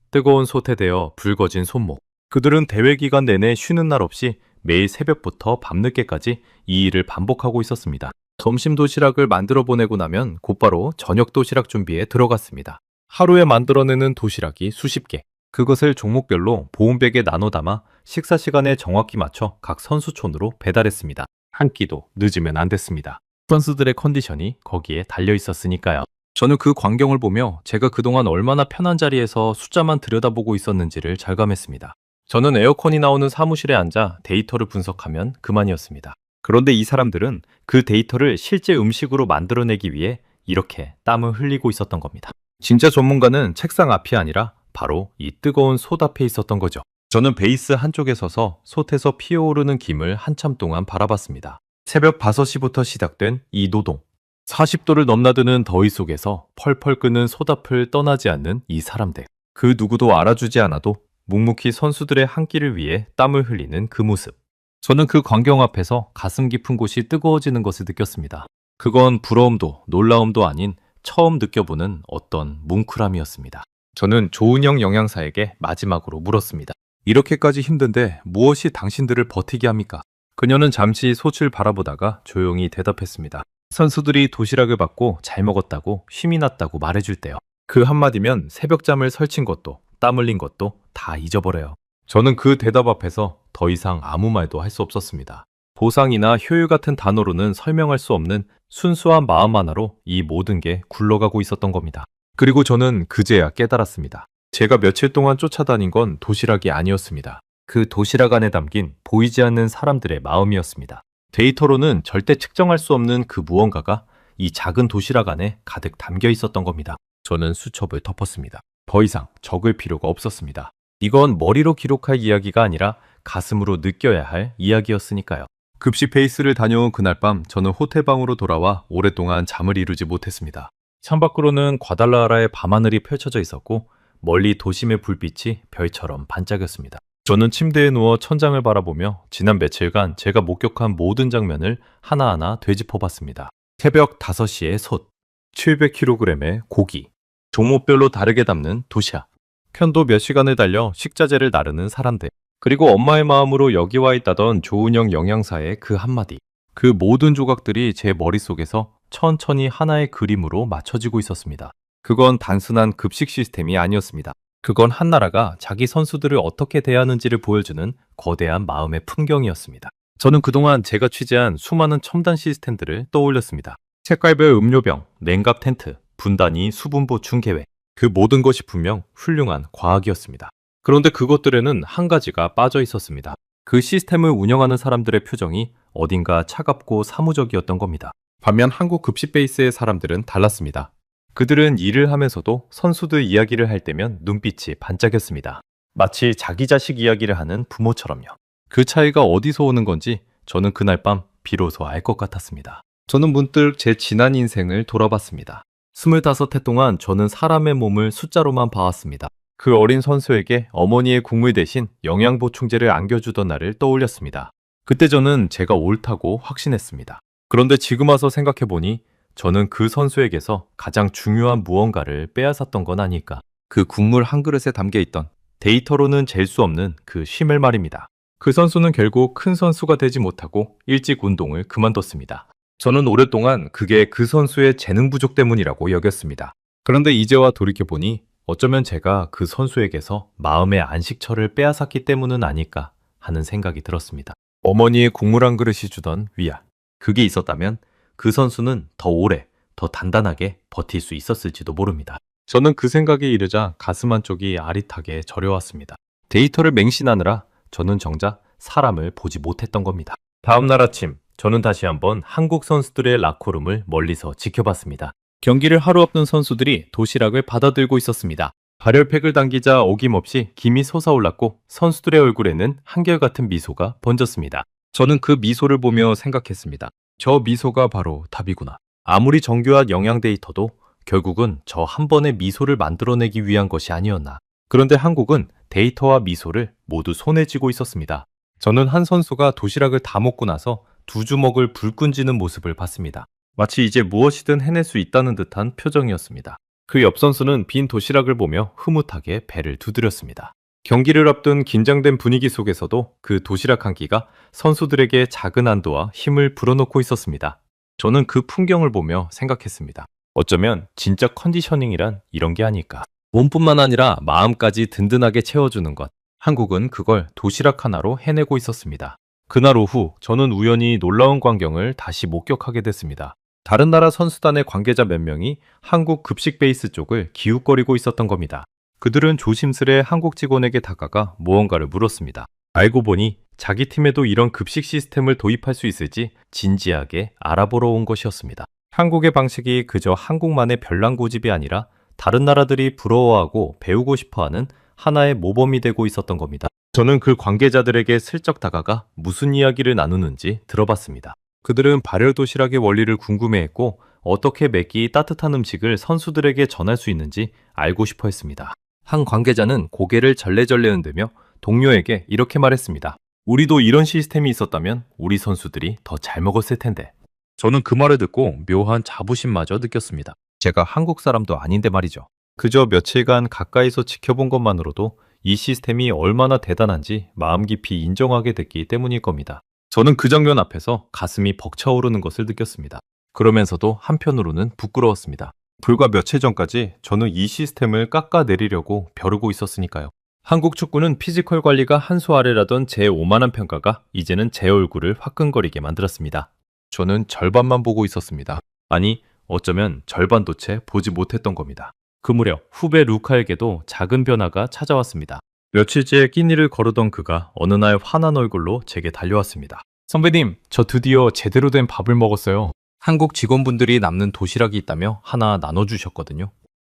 뜨거운 솥에 대어 붉어진 손목. 그들은 대회 기간 내내 쉬는 날 없이 매일 새벽부터 밤늦게까지 이 일을 반복하고 있었습니다. 점심 도시락을 만들어 보내고 나면 곧바로 저녁 도시락 준비에 들어갔습니다. 하루에 만들어내는 도시락이 수십 개. 그것을 종목별로 보온백에 나눠 담아 식사 시간에 정확히 맞춰 각 선수촌으로 배달했습니다. 한 끼도 늦으면 안 됐습니다. 선수들의 컨디션이 거기에 달려 있었으니까요. 저는 그 광경을 보며 제가 그동안 얼마나 편한 자리에서 숫자만 들여다보고 있었는지를 절감했습니다. 저는 에어컨이 나오는 사무실에 앉아 데이터를 분석하면 그만이었습니다. 그런데 이 사람들은 그 데이터를 실제 음식으로 만들어내기 위해 이렇게 땀을 흘리고 있었던 겁니다. 진짜 전문가는 책상 앞이 아니라 바로 이 뜨거운 솥 앞에 있었던 거죠. 저는 베이스 한쪽에 서서 솥에서 피어오르는 김을 한참 동안 바라봤습니다. 새벽 5시부터 시작된 이 노동. 40도를 넘나드는 더위 속에서 펄펄 끓는 솥 앞을 떠나지 않는 이 사람들. 그 누구도 알아주지 않아도 묵묵히 선수들의 한 끼를 위해 땀을 흘리는 그 모습. 저는 그 광경 앞에서 가슴 깊은 곳이 뜨거워지는 것을 느꼈습니다. 그건 부러움도 놀라움도 아닌 처음 느껴보는 어떤 뭉클함이었습니다. 저는 조은영 영양사에게 마지막으로 물었습니다. 이렇게까지 힘든데 무엇이 당신들을 버티게 합니까? 그녀는 잠시 솥을 바라보다가 조용히 대답했습니다. 선수들이 도시락을 받고 잘 먹었다고 힘이 났다고 말해줄 때요. 그 한마디면 새벽잠을 설친 것도 땀 흘린 것도 다 잊어버려요. 저는 그 대답 앞에서 더 이상 아무 말도 할 수 없었습니다. 보상이나 효율 같은 단어로는 설명할 수 없는 순수한 마음 하나로 이 모든 게 굴러가고 있었던 겁니다. 그리고 저는 그제야 깨달았습니다. 제가 며칠 동안 쫓아다닌 건 도시락이 아니었습니다. 그 도시락 안에 담긴 보이지 않는 사람들의 마음이었습니다. 데이터로는 절대 측정할 수 없는 그 무언가가 이 작은 도시락 안에 가득 담겨 있었던 겁니다. 저는 수첩을 덮었습니다. 더 이상 적을 필요가 없었습니다. 이건 머리로 기록할 이야기가 아니라 가슴으로 느껴야 할 이야기였으니까요. 급식 베이스를 다녀온 그날 밤 저는 호텔방으로 돌아와 오랫동안 잠을 이루지 못했습니다. 창밖으로는 과달라라의 밤하늘이 펼쳐져 있었고 멀리 도심의 불빛이 별처럼 반짝였습니다. 저는 침대에 누워 천장을 바라보며 지난 며칠간 제가 목격한 모든 장면을 하나하나 되짚어봤습니다. 새벽 5시의 솥, 700kg의 고기, 종목별로 다르게 담는 도시락, 편도 몇 시간을 달려 식자재를 나르는 사람들, 그리고 엄마의 마음으로 여기 와 있다던 조은영 영양사의 그 한마디. 그 모든 조각들이 제 머릿속에서 천천히 하나의 그림으로 맞춰지고 있었습니다. 그건 단순한 급식 시스템이 아니었습니다. 그건 한 나라가 자기 선수들을 어떻게 대하는지를 보여주는 거대한 마음의 풍경이었습니다. 저는 그동안 제가 취재한 수많은 첨단 시스템들을 떠올렸습니다. 색깔별 음료병, 냉각 텐트, 분단위 수분 보충 계획. 그 모든 것이 분명 훌륭한 과학이었습니다. 그런데 그것들에는 한 가지가 빠져 있었습니다. 그 시스템을 운영하는 사람들의 표정이 어딘가 차갑고 사무적이었던 겁니다. 반면 한국 급식 베이스의 사람들은 달랐습니다. 그들은 일을 하면서도 선수들 이야기를 할 때면 눈빛이 반짝였습니다. 마치 자기 자식 이야기를 하는 부모처럼요. 그 차이가 어디서 오는 건지 저는 그날 밤 비로소 알 것 같았습니다. 저는 문득 제 지난 인생을 돌아봤습니다. 25해 동안 저는 사람의 몸을 숫자로만 봐왔습니다. 그 어린 선수에게 어머니의 국물 대신 영양보충제를 안겨주던 날을 떠올렸습니다. 그때 저는 제가 옳다고 확신했습니다. 그런데 지금 와서 생각해보니 저는 그 선수에게서 가장 중요한 무언가를 빼앗았던 건 아닐까. 그 국물 한 그릇에 담겨있던 데이터로는 잴 수 없는 그 쉼을 말입니다. 그 선수는 결국 큰 선수가 되지 못하고 일찍 운동을 그만뒀습니다. 저는 오랫동안 그게 그 선수의 재능 부족 때문이라고 여겼습니다. 그런데 이제와 돌이켜보니 어쩌면 제가 그 선수에게서 마음의 안식처를 빼앗았기 때문은 아닐까 하는 생각이 들었습니다. 어머니의 국물 한 그릇이 주던 위안. 그게 있었다면 그 선수는 더 오래, 더 단단하게 버틸 수 있었을지도 모릅니다. 저는 그 생각에 이르자 가슴 한쪽이 아릿하게 저려왔습니다. 데이터를 맹신하느라 저는 정작 사람을 보지 못했던 겁니다. 다음 날 아침, 저는 다시 한번 한국 선수들의 라커룸을 멀리서 지켜봤습니다. 경기를 하루 앞둔 선수들이 도시락을 받아들고 있었습니다. 발열팩을 당기자 어김없이 김이 솟아올랐고 선수들의 얼굴에는 한결같은 미소가 번졌습니다. 저는 그 미소를 보며 생각했습니다. 저 미소가 바로 답이구나. 아무리 정교한 영양 데이터도 결국은 저 한 번의 미소를 만들어내기 위한 것이 아니었나. 그런데 한국은 데이터와 미소를 모두 손에 쥐고 있었습니다. 저는 한 선수가 도시락을 다 먹고 나서 두 주먹을 불끈 쥐는 모습을 봤습니다. 마치 이제 무엇이든 해낼 수 있다는 듯한 표정이었습니다. 그 옆 선수는 빈 도시락을 보며 흐뭇하게 배를 두드렸습니다. 경기를 앞둔 긴장된 분위기 속에서도 그 도시락 한 끼가 선수들에게 작은 안도와 힘을 불어넣고 있었습니다. 저는 그 풍경을 보며 생각했습니다. 어쩌면 진짜 컨디셔닝이란 이런 게 아닐까. 몸뿐만 아니라 마음까지 든든하게 채워주는 것. 한국은 그걸 도시락 하나로 해내고 있었습니다. 그날 오후 저는 우연히 놀라운 광경을 다시 목격하게 됐습니다. 다른 나라 선수단의 관계자 몇 명이 한국 급식 베이스 쪽을 기웃거리고 있었던 겁니다. 그들은 조심스레 한국 직원에게 다가가 무언가를 물었습니다. 알고 보니 자기 팀에도 이런 급식 시스템을 도입할 수 있을지 진지하게 알아보러 온 것이었습니다. 한국의 방식이 그저 한국만의 별난 고집이 아니라 다른 나라들이 부러워하고 배우고 싶어하는 하나의 모범이 되고 있었던 겁니다. 저는 그 관계자들에게 슬쩍 다가가 무슨 이야기를 나누는지 들어봤습니다. 그들은 발열 도시락의 원리를 궁금해했고 어떻게 매끼 따뜻한 음식을 선수들에게 전할 수 있는지 알고 싶어 했습니다. 한 관계자는 고개를 절레절레 흔들며 동료에게 이렇게 말했습니다. 우리도 이런 시스템이 있었다면 우리 선수들이 더 잘 먹었을 텐데. 저는 그 말을 듣고 묘한 자부심마저 느꼈습니다. 제가 한국 사람도 아닌데 말이죠. 그저 며칠간 가까이서 지켜본 것만으로도 이 시스템이 얼마나 대단한지 마음 깊이 인정하게 됐기 때문일 겁니다. 저는 그 장면 앞에서 가슴이 벅차오르는 것을 느꼈습니다. 그러면서도 한편으로는 부끄러웠습니다. 불과 며칠 전까지 저는 이 시스템을 깎아내리려고 벼르고 있었으니까요. 한국 축구는 피지컬 관리가 한 수 아래라던 제 오만한 평가가 이제는 제 얼굴을 화끈거리게 만들었습니다. 저는 절반만 보고 있었습니다. 아니, 어쩌면 절반도 채 보지 못했던 겁니다. 그 무렵 후배 루카에게도 작은 변화가 찾아왔습니다. 며칠째 끼니를 거르던 그가 어느 날 환한 얼굴로 제게 달려왔습니다. 선배님, 저 드디어 제대로 된 밥을 먹었어요. 한국 직원분들이 남는 도시락이 있다며 하나 나눠주셨거든요.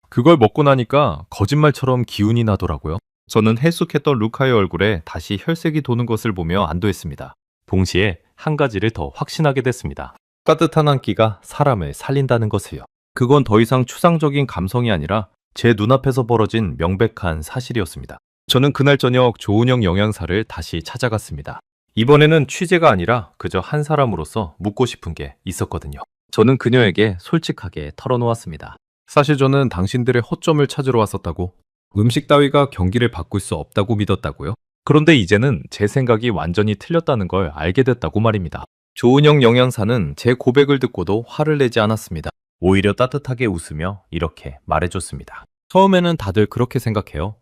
그걸 먹고 나니까 거짓말처럼 기운이 나더라고요. 저는 헬쑥했던 루카의 얼굴에 다시 혈색이 도는 것을 보며 안도했습니다. 동시에 한 가지를 더 확신하게 됐습니다. 따뜻한 한 끼가 사람을 살린다는 것을요. 그건 더 이상 추상적인 감성이 아니라 제 눈앞에서 벌어진 명백한 사실이었습니다. 저는 그날 저녁 조은영 영양사를 다시 찾아갔습니다. 이번에는 취재가 아니라 그저 한 사람으로서 묻고 싶은 게 있었거든요. 저는 그녀에게 솔직하게 털어놓았습니다. 사실 저는 당신들의 허점을 찾으러 왔었다고. 음식 따위가 경기를 바꿀 수 없다고 믿었다고요. 그런데 이제는 제 생각이 완전히 틀렸다는 걸 알게 됐다고 말입니다. 조은영 영양사는 제 고백을 듣고도 화를 내지 않았습니다. 오히려 따뜻하게 웃으며 이렇게 말해줬습니다. 처음에는 다들 그렇게 생각해요.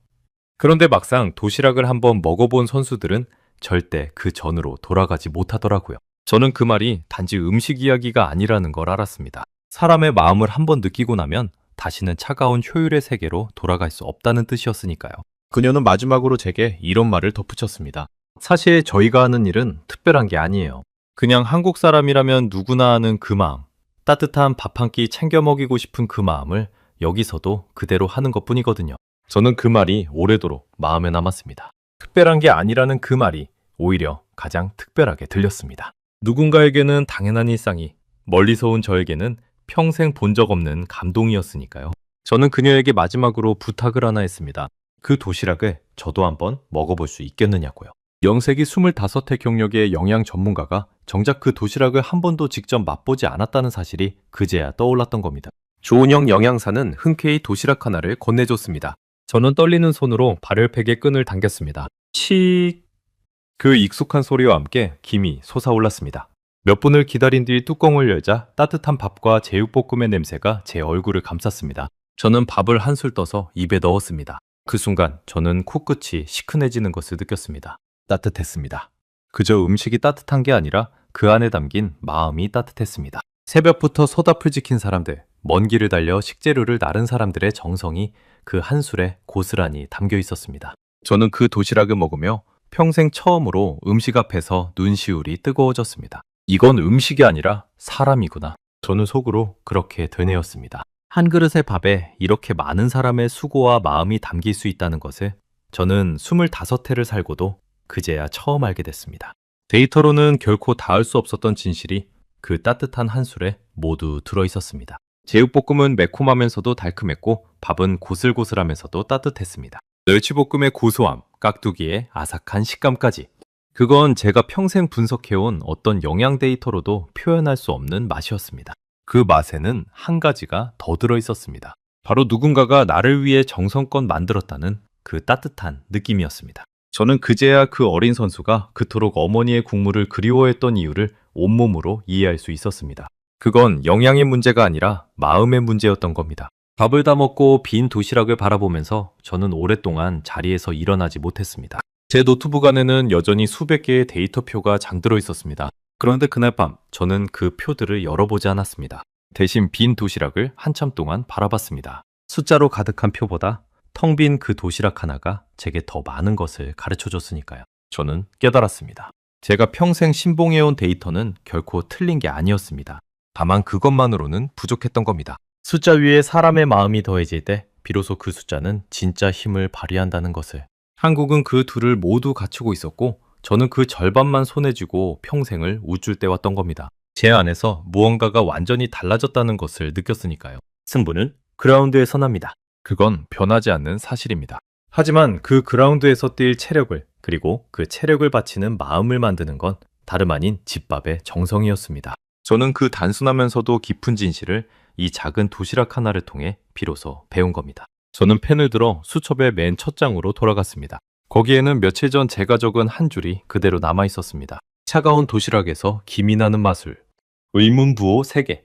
그런데 막상 도시락을 한번 먹어본 선수들은 절대 그 전으로 돌아가지 못하더라고요. 저는 그 말이 단지 음식 이야기가 아니라는 걸 알았습니다. 사람의 마음을 한번 느끼고 나면 다시는 차가운 효율의 세계로 돌아갈 수 없다는 뜻이었으니까요. 그녀는 마지막으로 제게 이런 말을 덧붙였습니다. 사실 저희가 하는 일은 특별한 게 아니에요. 그냥 한국 사람이라면 누구나 아는 그 마음, 따뜻한 밥 한 끼 챙겨 먹이고 싶은 그 마음을 여기서도 그대로 하는 것뿐이거든요. 저는 그 말이 오래도록 마음에 남았습니다. 특별한 게 아니라는 그 말이 오히려 가장 특별하게 들렸습니다. 누군가에게는 당연한 일상이, 멀리서 온 저에게는 평생 본 적 없는 감동이었으니까요. 저는 그녀에게 마지막으로 부탁을 하나 했습니다. 그 도시락을 저도 한번 먹어볼 수 있겠느냐고요. 영세기 25회 경력의 영양 전문가가 정작 그 도시락을 한 번도 직접 맛보지 않았다는 사실이 그제야 떠올랐던 겁니다. 조은영 영양사는 흔쾌히 도시락 하나를 건네줬습니다. 저는 떨리는 손으로 발열팩의 끈을 당겼습니다. 그 익숙한 소리와 함께 김이 솟아올랐습니다. 몇 분을 기다린 뒤 뚜껑을 열자 따뜻한 밥과 제육볶음의 냄새가 제 얼굴을 감쌌습니다. 저는 밥을 한술 떠서 입에 넣었습니다. 그 순간 저는 코끝이 시큰해지는 것을 느꼈습니다. 따뜻했습니다. 그저 음식이 따뜻한 게 아니라 그 안에 담긴 마음이 따뜻했습니다. 새벽부터 소다풀 지킨 사람들, 먼 길을 달려 식재료를 나른 사람들의 정성이 그 한 술에 고스란히 담겨 있었습니다. 저는 그 도시락을 먹으며 평생 처음으로 음식 앞에서 눈시울이 뜨거워졌습니다. 이건 음식이 아니라 사람이구나. 저는 속으로 그렇게 되뇌었습니다. 한 그릇의 밥에 이렇게 많은 사람의 수고와 마음이 담길 수 있다는 것을 저는 25해를 살고도 그제야 처음 알게 됐습니다. 데이터로는 결코 닿을 수 없었던 진실이 그 따뜻한 한 술에 모두 들어 있었습니다. 제육볶음은 매콤하면서도 달콤했고 밥은 고슬고슬하면서도 따뜻했습니다. 멸치볶음의 고소함, 깍두기의 아삭한 식감까지. 그건 제가 평생 분석해온 어떤 영양 데이터로도 표현할 수 없는 맛이었습니다. 그 맛에는 한 가지가 더 들어 있었습니다. 바로 누군가가 나를 위해 정성껏 만들었다는 그 따뜻한 느낌이었습니다. 저는 그제야 그 어린 선수가 그토록 어머니의 국물을 그리워했던 이유를 온몸으로 이해할 수 있었습니다. 그건 영양의 문제가 아니라 마음의 문제였던 겁니다. 밥을 다 먹고 빈 도시락을 바라보면서 저는 오랫동안 자리에서 일어나지 못했습니다. 제 노트북 안에는 여전히 수백 개의 데이터표가 장들어 있었습니다. 그런데 그날 밤 저는 그 표들을 열어보지 않았습니다. 대신 빈 도시락을 한참 동안 바라봤습니다. 숫자로 가득한 표보다 텅 빈 그 도시락 하나가 제게 더 많은 것을 가르쳐줬으니까요. 저는 깨달았습니다. 제가 평생 신봉해온 데이터는 결코 틀린 게 아니었습니다. 다만 그것만으로는 부족했던 겁니다. 숫자 위에 사람의 마음이 더해질 때 비로소 그 숫자는 진짜 힘을 발휘한다는 것을. 한국은 그 둘을 모두 갖추고 있었고 저는 그 절반만 손에 쥐고 평생을 우쭐 때왔던 겁니다. 제 안에서 무언가가 완전히 달라졌다는 것을 느꼈으니까요. 승부는 그라운드에서 납니다. 그건 변하지 않는 사실입니다. 하지만 그 그라운드에서 뛸 체력을 그리고 그 체력을 바치는 마음을 만드는 건 다름 아닌 집밥의 정성이었습니다. 저는 그 단순하면서도 깊은 진실을 이 작은 도시락 하나를 통해 비로소 배운 겁니다. 저는 펜을 들어 수첩의 맨 첫 장으로 돌아갔습니다. 거기에는 며칠 전 제가 적은 한 줄이 그대로 남아 있었습니다. 차가운 도시락에서 김이 나는 마술. 의문부호 3개.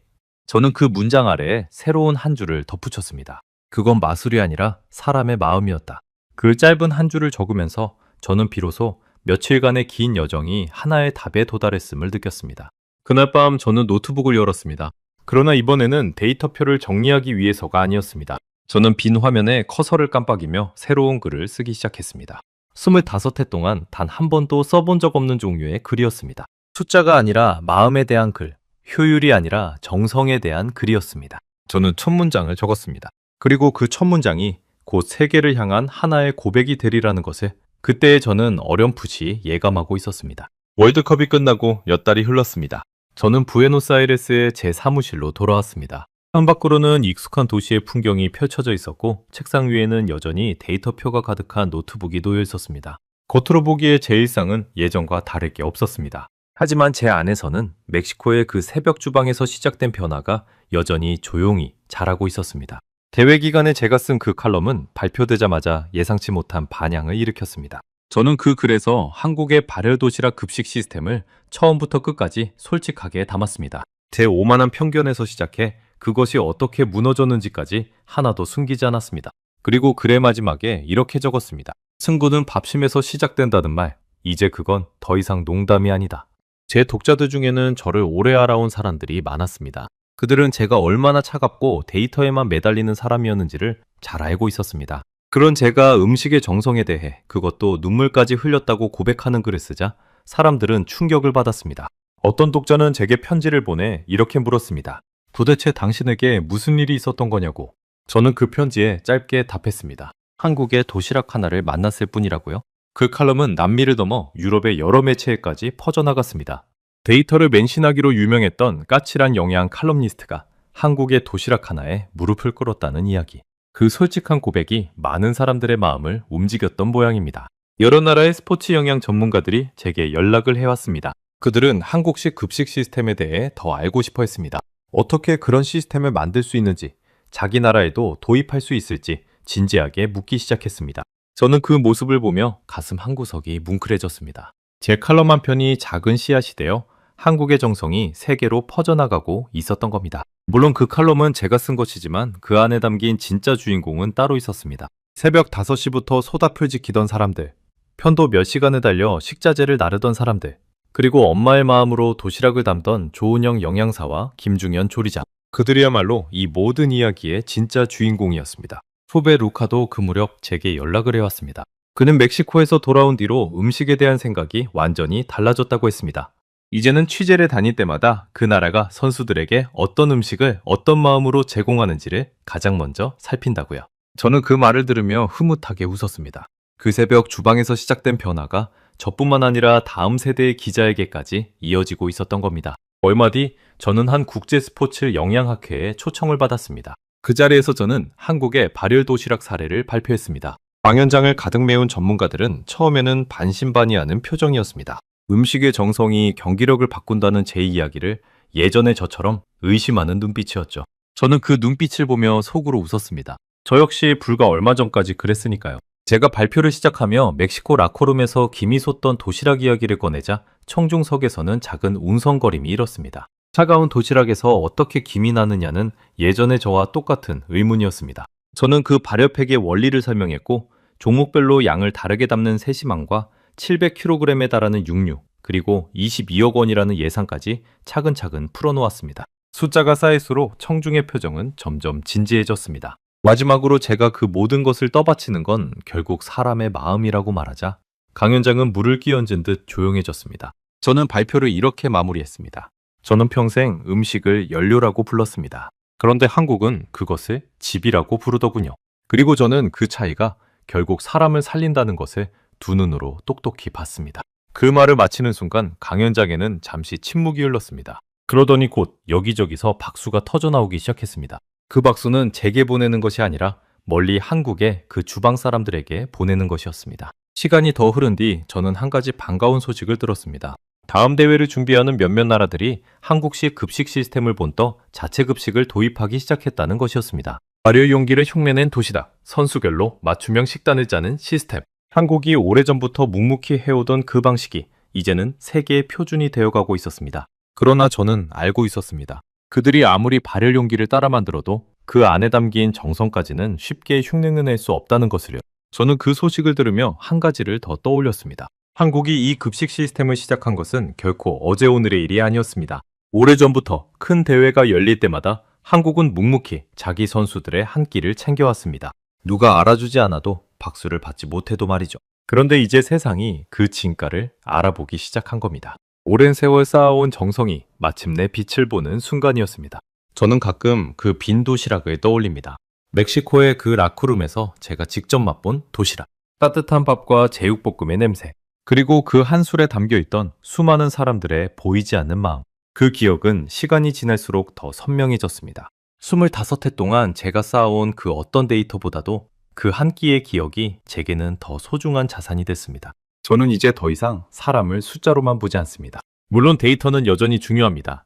저는 그 문장 아래에 새로운 한 줄을 덧붙였습니다. 그건 마술이 아니라 사람의 마음이었다. 그 짧은 한 줄을 적으면서 저는 비로소 며칠간의 긴 여정이 하나의 답에 도달했음을 느꼈습니다. 그날 밤 저는 노트북을 열었습니다. 그러나 이번에는 데이터표를 정리하기 위해서가 아니었습니다. 저는 빈 화면에 커서를 깜빡이며 새로운 글을 쓰기 시작했습니다. 25해 동안 단 한 번도 써본 적 없는 종류의 글이었습니다. 숫자가 아니라 마음에 대한 글, 효율이 아니라 정성에 대한 글이었습니다. 저는 첫 문장을 적었습니다. 그리고 그 첫 문장이 곧 세계를 향한 하나의 고백이 되리라는 것을 그때의 저는 어렴풋이 예감하고 있었습니다. 월드컵이 끝나고 몇 달이 흘렀습니다. 저는 부에노스아이레스의 제 사무실로 돌아왔습니다. 창밖으로는 익숙한 도시의 풍경이 펼쳐져 있었고 책상 위에는 여전히 데이터표가 가득한 노트북이 놓여 있었습니다. 겉으로 보기에 제 일상은 예전과 다를 게 없었습니다. 하지만 제 안에서는 멕시코의 그 새벽 주방에서 시작된 변화가 여전히 조용히 자라고 있었습니다. 대회 기간에 제가 쓴 그 칼럼은 발표되자마자 예상치 못한 반향을 일으켰습니다. 저는 그 글에서 한국의 발열도시락 급식 시스템을 처음부터 끝까지 솔직하게 담았습니다. 제 오만한 편견에서 시작해 그것이 어떻게 무너졌는지까지 하나도 숨기지 않았습니다. 그리고 글의 마지막에 이렇게 적었습니다. 승부는 밥심에서 시작된다는 말, 이제 그건 더 이상 농담이 아니다. 제 독자들 중에는 저를 오래 알아온 사람들이 많았습니다. 그들은 제가 얼마나 차갑고 데이터에만 매달리는 사람이었는지를 잘 알고 있었습니다. 그런 제가 음식의 정성에 대해 그것도 눈물까지 흘렸다고 고백하는 글을 쓰자 사람들은 충격을 받았습니다. 어떤 독자는 제게 편지를 보내 이렇게 물었습니다. 도대체 당신에게 무슨 일이 있었던 거냐고. 저는 그 편지에 짧게 답했습니다. 한국의 도시락 하나를 만났을 뿐이라고요. 그 칼럼은 남미를 넘어 유럽의 여러 매체에까지 퍼져나갔습니다. 데이터를 맹신하기로 유명했던 까칠한 영양 칼럼니스트가 한국의 도시락 하나에 무릎을 꿇었다는 이야기. 그 솔직한 고백이 많은 사람들의 마음을 움직였던 모양입니다. 여러 나라의 스포츠 영양 전문가들이 제게 연락을 해왔습니다. 그들은 한국식 급식 시스템에 대해 더 알고 싶어 했습니다. 어떻게 그런 시스템을 만들 수 있는지, 자기 나라에도 도입할 수 있을지 진지하게 묻기 시작했습니다. 저는 그 모습을 보며 가슴 한구석이 뭉클해졌습니다. 제 칼럼 한 편이 작은 씨앗이 되어 한국의 정성이 세계로 퍼져나가고 있었던 겁니다. 물론 그 칼럼은 제가 쓴 것이지만 그 안에 담긴 진짜 주인공은 따로 있었습니다. 새벽 5시부터 소다풀 지키던 사람들, 편도 몇 시간을 달려 식자재를 나르던 사람들, 그리고 엄마의 마음으로 도시락을 담던 조은영 영양사와 김중현 조리장. 그들이야말로 이 모든 이야기의 진짜 주인공이었습니다. 후배 루카도 그 무렵 제게 연락을 해왔습니다. 그는 멕시코에서 돌아온 뒤로 음식에 대한 생각이 완전히 달라졌다고 했습니다. 이제는 취재를 다닐 때마다 그 나라가 선수들에게 어떤 음식을 어떤 마음으로 제공하는지를 가장 먼저 살핀다고요. 저는 그 말을 들으며 흐뭇하게 웃었습니다. 그 새벽 주방에서 시작된 변화가 저뿐만 아니라 다음 세대의 기자에게까지 이어지고 있었던 겁니다. 얼마 뒤 저는 한 국제 스포츠 영양학회에 초청을 받았습니다. 그 자리에서 저는 한국의 발열 도시락 사례를 발표했습니다. 방현장을 가득 메운 전문가들은 처음에는 반신반의하는 표정이었습니다. 음식의 정성이 경기력을 바꾼다는 제 이야기를 예전의 저처럼 의심하는 눈빛이었죠. 저는 그 눈빛을 보며 속으로 웃었습니다. 저 역시 불과 얼마 전까지 그랬으니까요. 제가 발표를 시작하며 멕시코 라코룸에서 김이 솟던 도시락 이야기를 꺼내자 청중석에서는 작은 웅성거림이 일었습니다. 차가운 도시락에서 어떻게 김이 나느냐는 예전의 저와 똑같은 의문이었습니다. 저는 그 발효팩의 원리를 설명했고 종목별로 양을 다르게 담는 세심함과 700kg에 달하는 육류, 그리고 22억 원이라는 예상까지 차근차근 풀어놓았습니다. 숫자가 쌓일수록 청중의 표정은 점점 진지해졌습니다. 마지막으로 제가 그 모든 것을 떠받치는 건 결국 사람의 마음이라고 말하자 강연장은 물을 끼얹은 듯 조용해졌습니다. 저는 발표를 이렇게 마무리했습니다. 저는 평생 음식을 연료라고 불렀습니다. 그런데 한국은 그것을 집이라고 부르더군요. 그리고 저는 그 차이가 결국 사람을 살린다는 것을 두 눈으로 똑똑히 봤습니다. 그 말을 마치는 순간 강연장에는 잠시 침묵이 흘렀습니다. 그러더니 곧 여기저기서 박수가 터져나오기 시작했습니다. 그 박수는 제게 보내는 것이 아니라 멀리 한국의 그 주방 사람들에게 보내는 것이었습니다. 시간이 더 흐른 뒤 저는 한 가지 반가운 소식을 들었습니다. 다음 대회를 준비하는 몇몇 나라들이 한국식 급식 시스템을 본떠 자체 급식을 도입하기 시작했다는 것이었습니다. 발효 용기를 흉내낸 도시락, 선수별로 맞춤형 식단을 짜는 시스템. 한국이 오래전부터 묵묵히 해오던 그 방식이 이제는 세계의 표준이 되어가고 있었습니다. 그러나 저는 알고 있었습니다. 그들이 아무리 발열 용기를 따라 만들어도 그 안에 담긴 정성까지는 쉽게 흉내낼 수 없다는 것을요. 저는 그 소식을 들으며 한 가지를 더 떠올렸습니다. 한국이 이 급식 시스템을 시작한 것은 결코 어제 오늘의 일이 아니었습니다. 오래전부터 큰 대회가 열릴 때마다 한국은 묵묵히 자기 선수들의 한 끼를 챙겨왔습니다. 누가 알아주지 않아도 박수를 받지 못해도 말이죠. 그런데 이제 세상이 그 진가를 알아보기 시작한 겁니다. 오랜 세월 쌓아온 정성이 마침내 빛을 보는 순간이었습니다. 저는 가끔 그 빈 도시락을 떠올립니다. 멕시코의 그 라쿠룸에서 제가 직접 맛본 도시락. 따뜻한 밥과 제육볶음의 냄새. 그리고 그 한술에 담겨있던 수많은 사람들의 보이지 않는 마음. 그 기억은 시간이 지날수록 더 선명해졌습니다. 25해 동안 제가 쌓아온 그 어떤 데이터보다도 그 한 끼의 기억이 제게는 더 소중한 자산이 됐습니다. 저는 이제 더 이상 사람을 숫자로만 보지 않습니다. 물론 데이터는 여전히 중요합니다.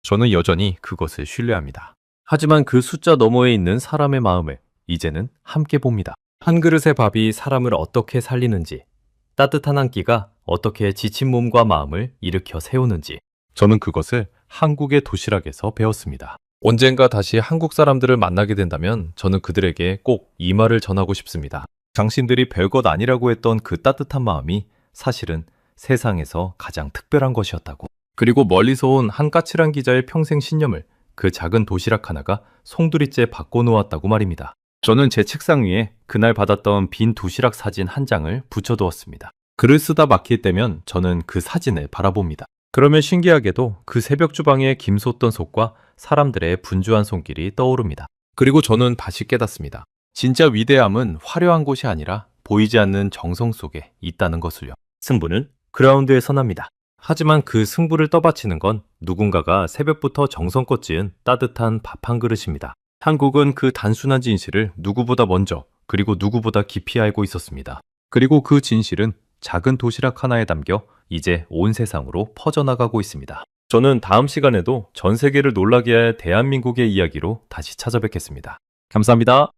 저는 여전히 그것을 신뢰합니다. 하지만 그 숫자 너머에 있는 사람의 마음을 이제는 함께 봅니다. 한 그릇의 밥이 사람을 어떻게 살리는지, 따뜻한 한 끼가 어떻게 지친 몸과 마음을 일으켜 세우는지, 저는 그것을 한국의 도시락에서 배웠습니다. 언젠가 다시 한국 사람들을 만나게 된다면 저는 그들에게 꼭 이 말을 전하고 싶습니다. 당신들이 별것 아니라고 했던 그 따뜻한 마음이 사실은 세상에서 가장 특별한 것이었다고. 그리고 멀리서 온 한 까칠한 기자의 평생 신념을 그 작은 도시락 하나가 송두리째 바꿔놓았다고 말입니다. 저는 제 책상 위에 그날 받았던 빈 도시락 사진 한 장을 붙여두었습니다. 글을 쓰다 막힐 때면 저는 그 사진을 바라봅니다. 그러면 신기하게도 그 새벽 주방에 김솟던 속과 사람들의 분주한 손길이 떠오릅니다. 그리고 저는 다시 깨닫습니다. 진짜 위대함은 화려한 곳이 아니라 보이지 않는 정성 속에 있다는 것을요. 승부는 그라운드에서 납니다. 하지만 그 승부를 떠받치는 건 누군가가 새벽부터 정성껏 지은 따뜻한 밥 한 그릇입니다. 한국은 그 단순한 진실을 누구보다 먼저 그리고 누구보다 깊이 알고 있었습니다. 그리고 그 진실은 작은 도시락 하나에 담겨 이제 온 세상으로 퍼져나가고 있습니다. 저는 다음 시간에도 전 세계를 놀라게 할 대한민국의 이야기로 다시 찾아뵙겠습니다. 감사합니다.